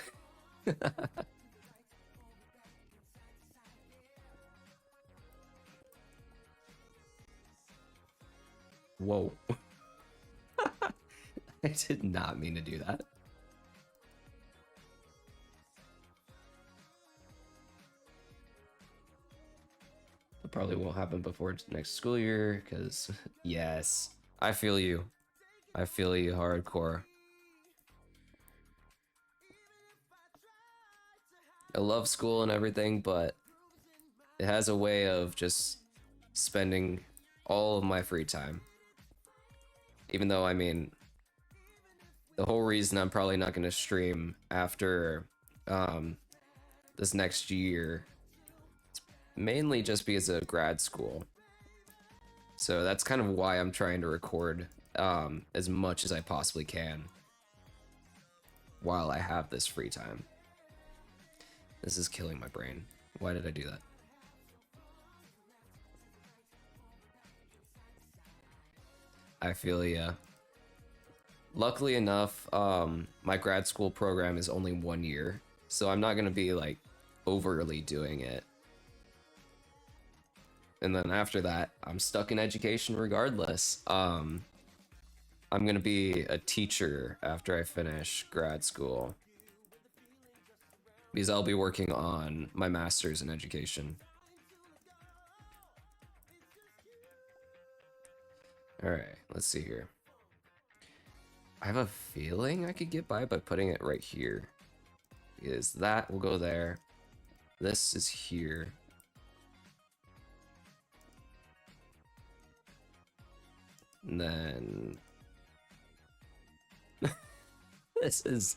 Whoa. I did not mean to do that. It probably won't happen before next school year, because, yes, I feel you. I feel you hardcore. I love school and everything, but it has a way of just spending all of my free time. Even though, I mean, the whole reason I'm probably not going to stream after this next year, it's mainly just because of grad school. So that's kind of why I'm trying to record as much as I possibly can while I have this free time. This is killing my brain. Why did I do that? I feel ya. Luckily enough, my grad school program is only 1 year, so I'm not gonna be like overly doing it. And then after that, I'm stuck in education regardless. I'm gonna be a teacher after I finish grad school, because I'll be working on my master's in education. Alright, let's see here. I have a feeling I could get by putting it right here, because that will go there. This is here. And then this is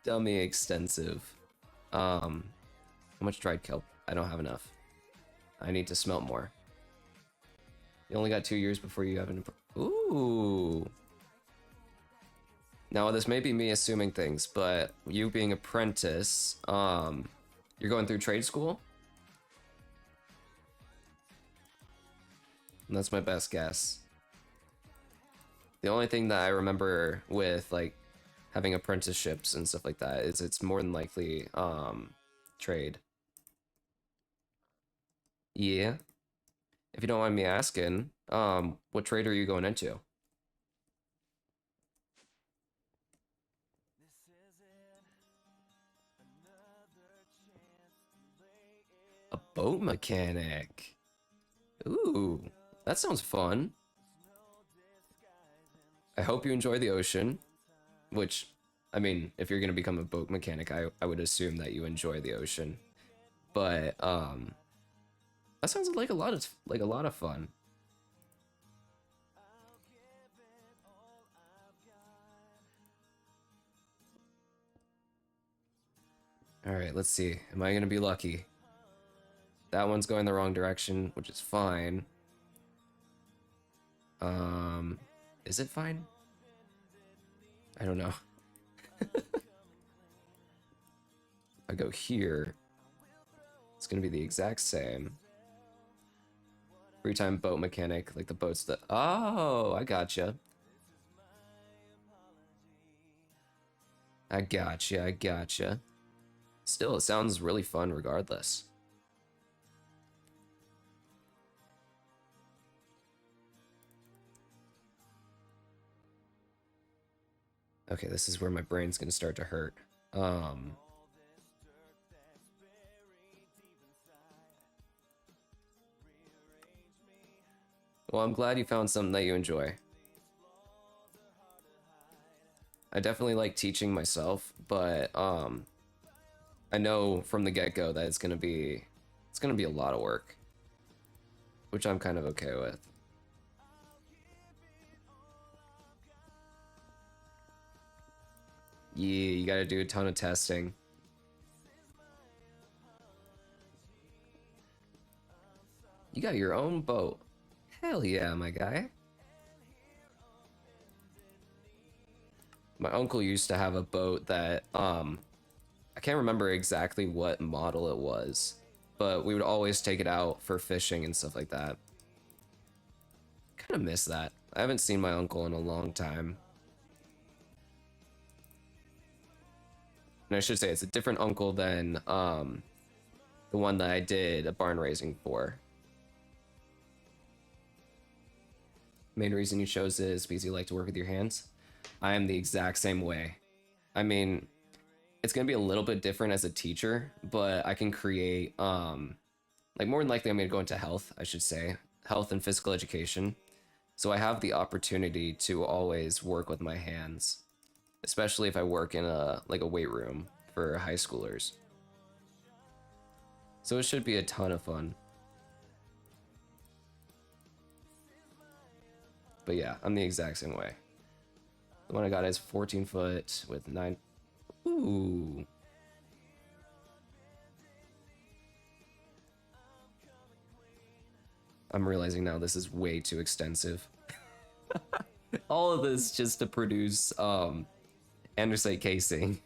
dummy extensive. How much dried kelp? I don't have enough. I need to smelt more. You only got 2 years before you have an... Ooh. Now, this may be me assuming things, but you being apprentice, you're going through trade school? And that's my best guess. The only thing that I remember with, like, having apprenticeships and stuff like that is it's more than likely, trade. Yeah. If you don't mind me asking, what trade are you going into? A boat mechanic. Ooh, that sounds fun. I hope you enjoy the ocean, which, I mean, if you're gonna become a boat mechanic, I would assume that you enjoy the ocean. But that sounds like a lot of fun. All right, let's see. Am I gonna be lucky? That one's going the wrong direction, which is fine. Is it fine? I don't know. I go here. It's gonna be the exact same. Free time boat mechanic, like the boats that... Oh, I gotcha. I gotcha. Still, it sounds really fun regardless. Okay, this is where my brain's gonna start to hurt. Well, I'm glad you found something that you enjoy. I definitely like teaching myself, but I know from the get-go that it's gonna be a lot of work, which I'm kind of okay with. Yeah, you gotta do a ton of testing. You got your own boat. Hell yeah, my guy. My uncle used to have a boat that, I can't remember exactly what model it was, but we would always take it out for fishing and stuff like that. Kind of miss that. I haven't seen my uncle in a long time. And I should say it's a different uncle than the one that I did a barn raising for. Main reason you chose it is because you like to work with your hands. I am the exact same way. I mean, it's gonna be a little bit different as a teacher, but I can create like more than likely I'm gonna go into health, I should say. Health and physical education. So I have the opportunity to always work with my hands, especially if I work in a weight room for high schoolers. So it should be a ton of fun. But yeah, I'm the exact same way. The one I got is 14 foot with 9. Ooh. I'm realizing now this is way too extensive. All of this just to produce andesite casing.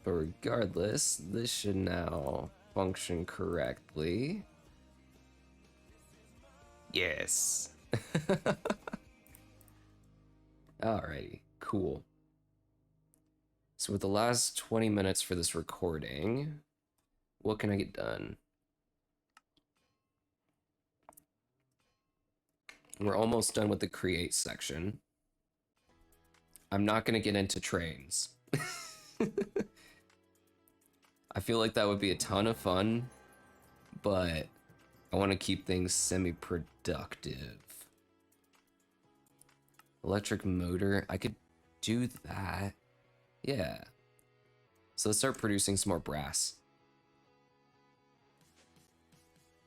But regardless, this should now function correctly. Yes. Alrighty, cool. So with the last 20 minutes for this recording, what can I get done? We're almost done with the create section. I'm not going to get into trains. I feel like that would be a ton of fun, but I want to keep things semi-productive. Electric motor, I could do that. Yeah. So let's start producing some more brass.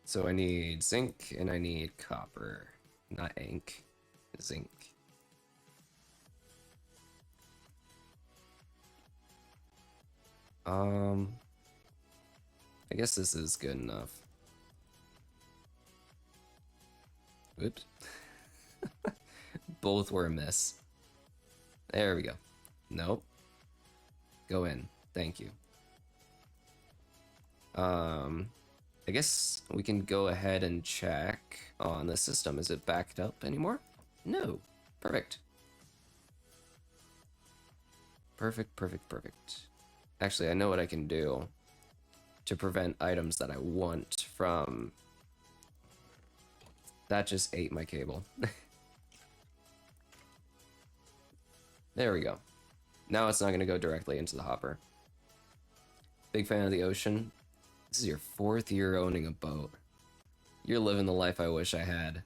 So I need zinc and I need copper. Not ink, zinc. I guess this is good enough. Oops. Both were a miss. There we go. Nope. Go in. Thank you. I guess we can go ahead and check on the system. Is it backed up anymore? No. Perfect. Perfect, perfect, perfect. Actually, I know what I can do to prevent items that I want from... That just ate my cable. There we go. Now it's not going to go directly into the hopper. Big fan of the ocean. This is your 4th year owning a boat. You're living the life I wish I had.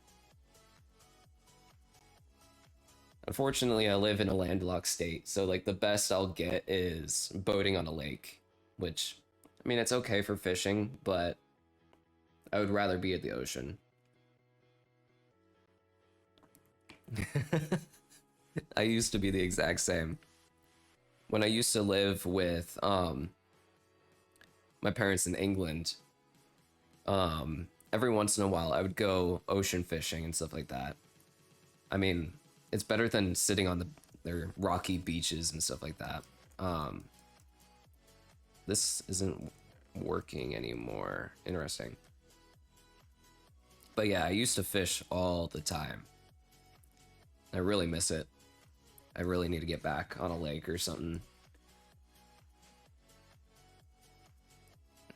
Unfortunately, I live in a landlocked state, so like the best I'll get is boating on a lake, which, I mean, it's okay for fishing, but I would rather be at the ocean. I used to be the exact same. When I used to live with my parents in England, every once in a while I would go ocean fishing and stuff like that. I mean, it's better than sitting on their rocky beaches and stuff like that. This isn't working anymore. Interesting. But yeah, I used to fish all the time. I really miss it. I really need to get back on a lake or something.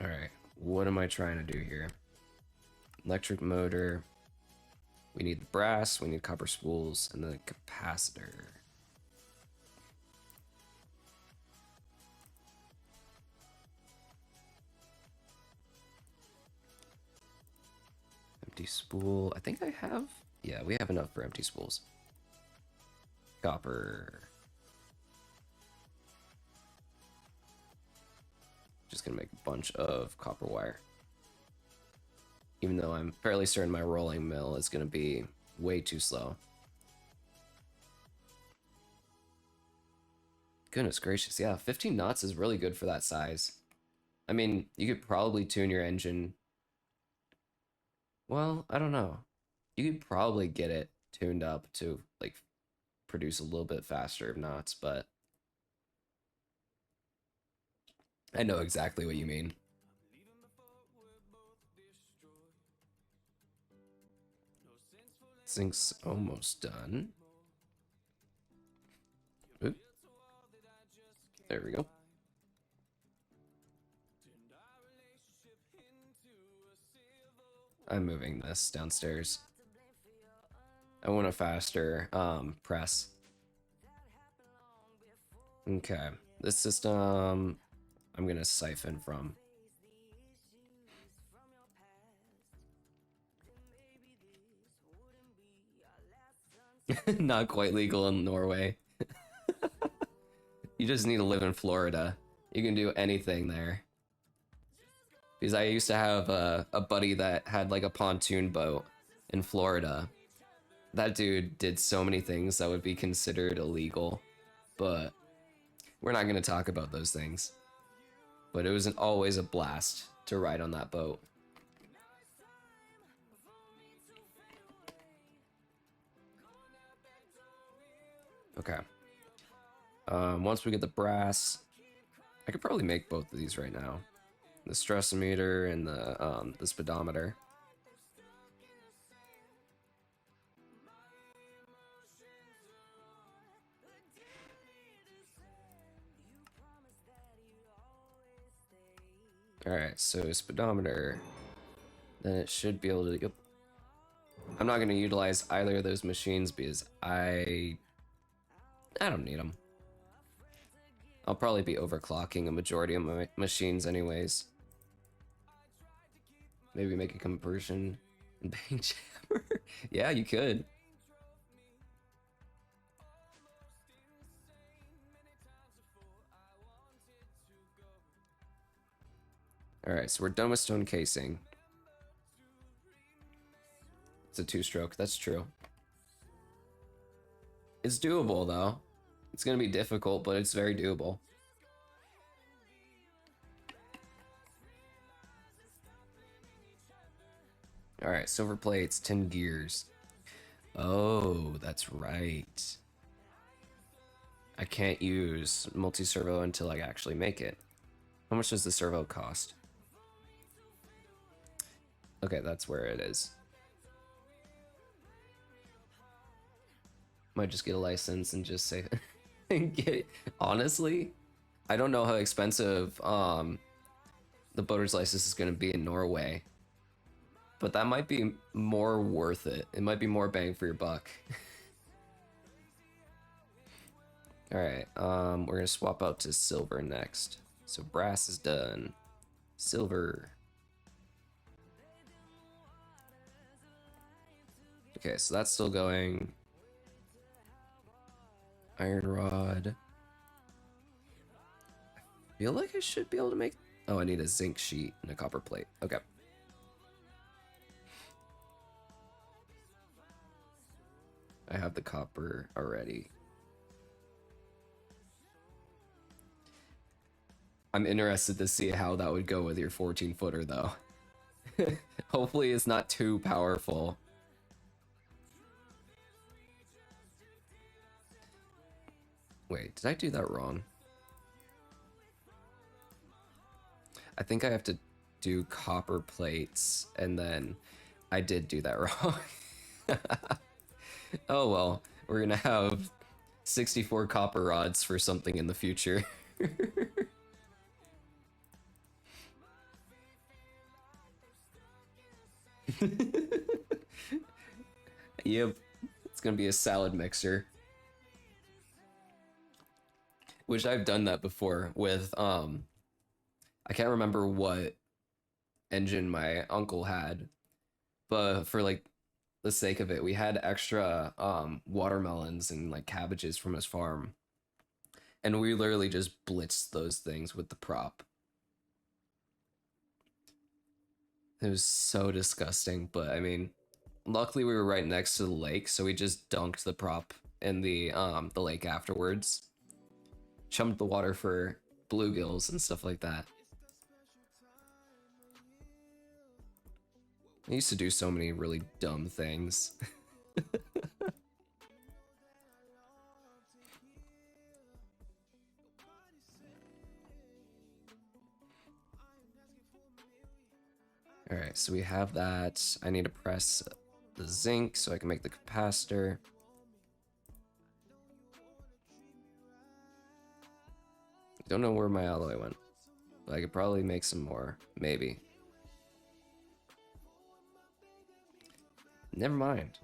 Alright, what am I trying to do here? Electric motor. We need the brass, we need copper spools, and the capacitor. Empty spool. I think I have... Yeah, we have enough for empty spools. Copper. Just gonna make a bunch of copper wire. Even though I'm fairly certain my rolling mill is gonna be way too slow. Goodness gracious, yeah, 15 knots is really good for that size. I mean, you could probably tune your engine. Well, I don't know. You could probably get it tuned up to like produce a little bit faster knots, but I know exactly what you mean. Zinc's almost done. Oop. There we go. I'm moving this downstairs. I want a faster press. Okay, this system I'm gonna siphon from. Not quite legal in Norway. You just need to live in Florida. You can do anything there. Because I used to have a buddy that had like a pontoon boat in Florida. That dude did so many things that would be considered illegal, but we're not going to talk about those things. But it was always a blast to ride on that boat. Okay. Once we get the brass, I could probably make both of these right now. The stressometer and the speedometer. Alright, so speedometer. Then it should be able to... Yep. I'm not going to utilize either of those machines because I don't need them. I'll probably be overclocking a majority of my machines anyways. Maybe make a conversion in bang jammer. Yeah, you could. Alright, so we're done with stone casing. It's a 2-stroke, that's true. It's doable though. It's gonna be difficult, but it's very doable. Alright, silver plates, 10 gears. Oh, that's right. I can't use multi-servo until I actually make it. How much does the servo cost? Okay, that's where it is. Might just get a license and just say get it. Honestly, I don't know how expensive the boater's license is going to be in Norway, but that might be more worth it. It might be more bang for your buck. All right, we're gonna swap out to silver next. So brass is done. Silver. Okay, so that's still going. Iron rod. I feel like I should be able to make... Oh, I need a zinc sheet and a copper plate. Okay. I have the copper already. I'm interested to see how that would go with your 14-footer though. Hopefully it's not too powerful. Wait, did I do that wrong? I think I have to do copper plates, and then I did do that wrong. Oh well, we're gonna have 64 copper rods for something in the future. Yep, it's gonna be a salad mixer. Which I've done that before with, I can't remember what engine my uncle had, but for like the sake of it, we had extra watermelons and like cabbages from his farm, and we literally just blitzed those things with the prop. It was so disgusting, but I mean, luckily we were right next to the lake, so we just dunked the prop in the lake afterwards. Chumped the water for bluegills and stuff like that. I used to do so many really dumb things. Alright, so we have that. I need to press the zinc so I can make the capacitor. Don't know where my alloy went, but I could probably make some more, maybe. Never mind.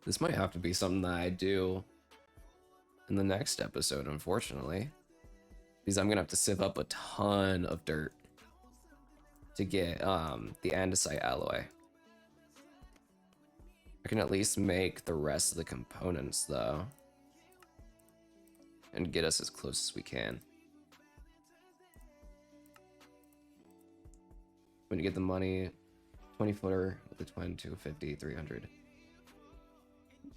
This might have to be something that I do in the next episode, unfortunately, because I'm gonna have to sieve up a ton of dirt to get the andesite alloy. I can at least make the rest of the components though, and get us as close as we can. When you get the money, 20 footer with the twin, 250, 300.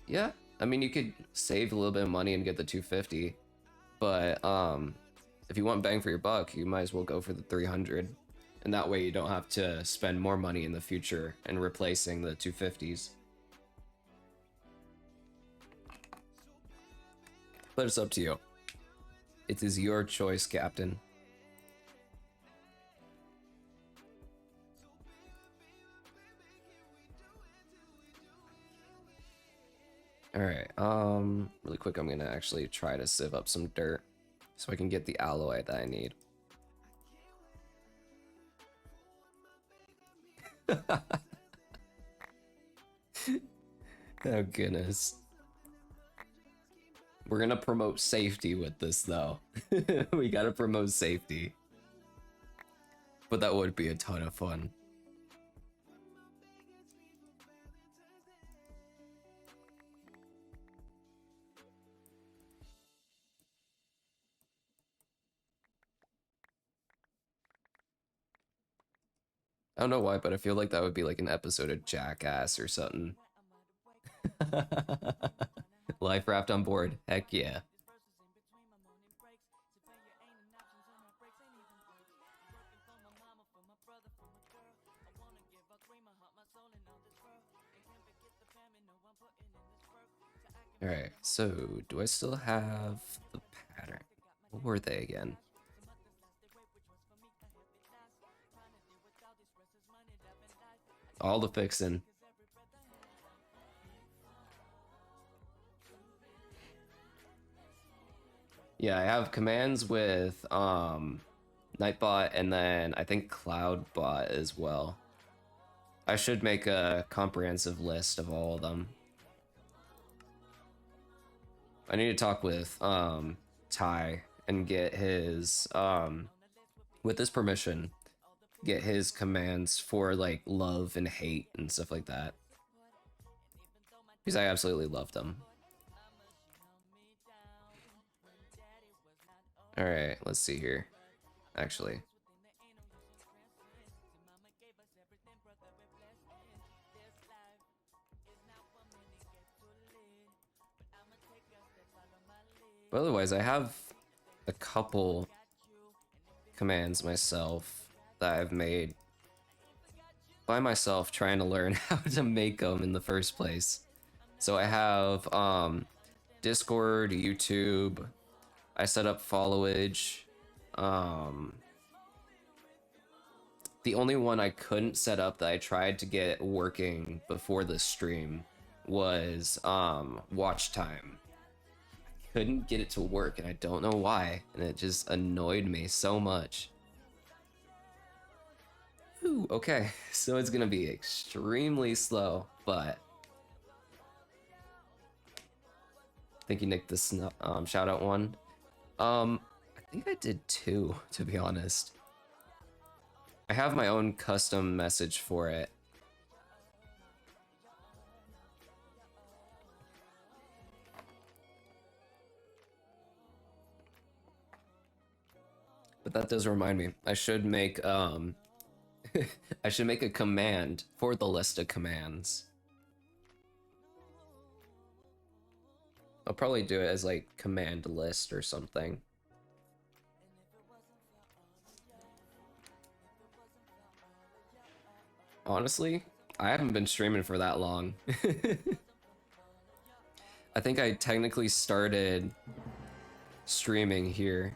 Yeah, I mean, you could save a little bit of money and get the 250, but if you want bang for your buck, you might as well go for the 300, and that way you don't have to spend more money in the future and replacing the 250s. But it's up to you. It is your choice, Captain. Alright, really quick, I'm gonna actually try to sieve up some dirt so I can get the alloy that I need. Oh goodness. We're gonna promote safety with this though. We gotta promote safety. But that would be a ton of fun. I don't know why, but I feel like that would be like an episode of Jackass or something. Life raft on board. Heck yeah. Alright, so do I still have the pattern? What were they again? All the fixin'. Yeah, I have commands with Nightbot and then I think Cloudbot as well. I should make a comprehensive list of all of them. I need to talk with Ty and get his with his permission, get his commands for like love and hate and stuff like that. Because I absolutely love them. Alright, let's see here. Actually. But otherwise, I have a couple commands myself that I've made by myself trying to learn how to make them in the first place. So I have Discord, YouTube, I set up followage. The only one I couldn't set up that I tried to get working before the stream was watch time. Couldn't get it to work and I don't know why, and it just annoyed me so much. Ooh, okay, so it's gonna be extremely slow, but I think you nicked the shout out one. I think I did two, to be honest. I have my own custom message for it. But that does remind me, I should make I should make a command for the list of commands. I'll probably do it as like command list or something. Honestly, I haven't been streaming for that long. I think I technically started streaming here.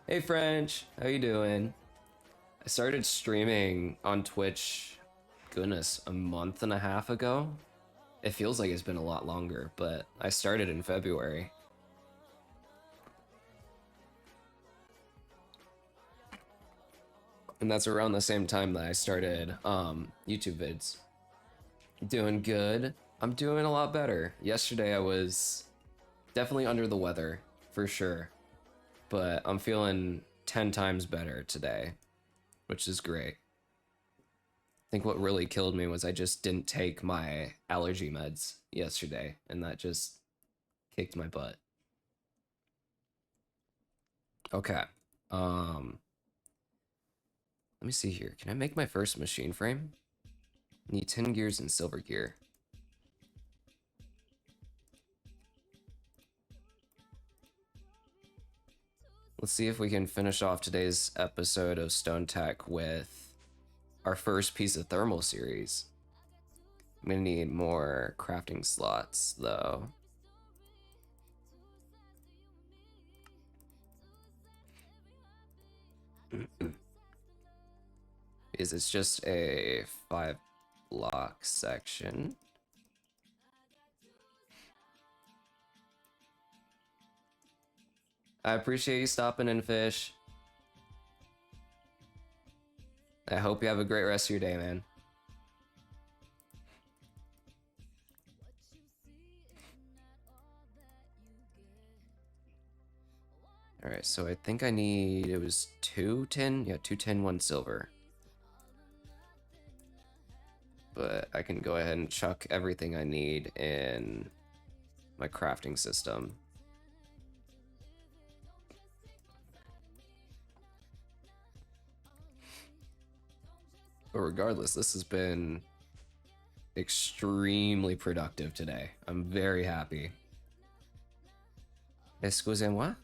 Hey French, how you doing? I started streaming on Twitch goodness, a month and a half ago? It feels like it's been a lot longer, but I started in February. And that's around the same time that I started YouTube vids. Doing good. I'm doing a lot better. Yesterday I was definitely under the weather, for sure. But I'm feeling 10 times better today, which is great. I think what really killed me was I just didn't take my allergy meds yesterday, and that just kicked my butt. Okay. Let me see here. Can I make my first machine frame? Need 10 gears and silver gear. Let's see if we can finish off today's episode of Stone Tech with our first piece of thermal series. I'm gonna need more crafting slots though. Because it's just a 5-block section. I appreciate you stopping in, Fish. I hope you have a great rest of your day, man. Alright, so I think I need, it was 2 tin? Yeah, 2 tin, 1 silver. But I can go ahead and chuck everything I need in my crafting system. But regardless, this has been extremely productive today. I'm very happy. Excusez-moi?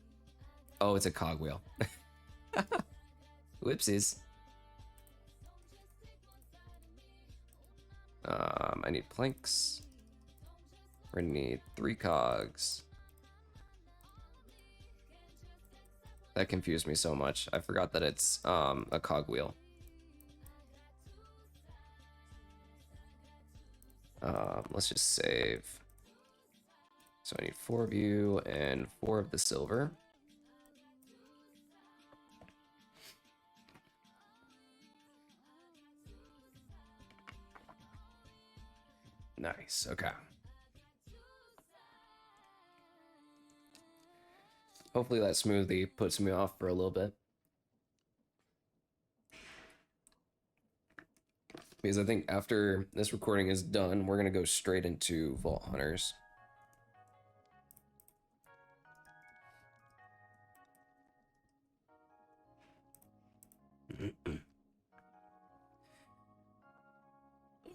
Oh, it's a cogwheel. Whoopsies. I need planks. We're gonna need 3 cogs. That confused me so much. I forgot that it's a cogwheel. Let's just save. So I need 4 of you and 4 of the silver. Nice, okay. Hopefully that smoothie puts me off for a little bit. Because I think after this recording is done, we're gonna go straight into Vault Hunters.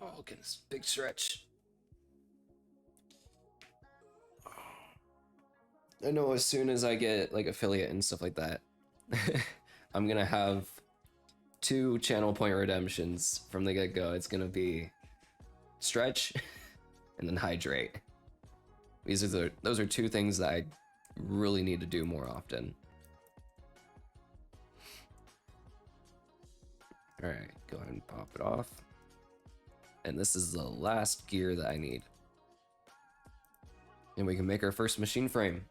Oh, goodness, big stretch. I know as soon as I get like affiliate and stuff like that, I'm gonna have 2 channel point redemptions from the get-go. It's gonna be stretch and then hydrate. Those are 2 things that I really need to do more often. Alright, go ahead and pop it off. And this is the last gear that I need. And we can make our first machine frame.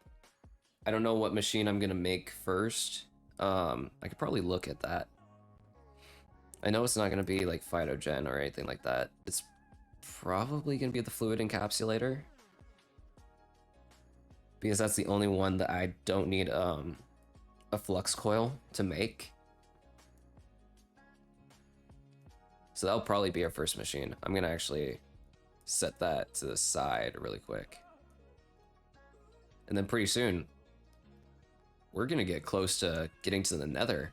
I don't know what machine I'm gonna make first. I could probably look at that. I know it's not gonna be like phytogen or anything like that. It's probably gonna be the fluid encapsulator. Because that's the only one that I don't need a flux coil to make. So that'll probably be our first machine. I'm gonna actually set that to the side really quick. And then pretty soon, we're gonna get close to getting to the nether.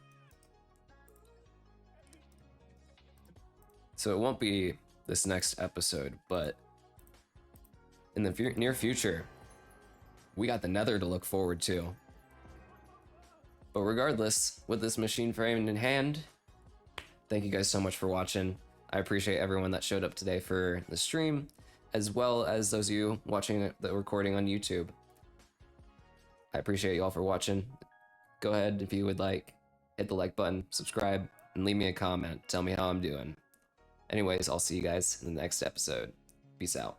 So it won't be this next episode, but in the near future, we got the nether to look forward to. But regardless, with this machine frame in hand, thank you guys so much for watching. I appreciate everyone that showed up today for the stream, as well as those of you watching the recording on YouTube. I appreciate you all for watching. Go ahead, if you would like, hit the like button, subscribe, and leave me a comment. Tell me how I'm doing. Anyways, I'll see you guys in the next episode. Peace out.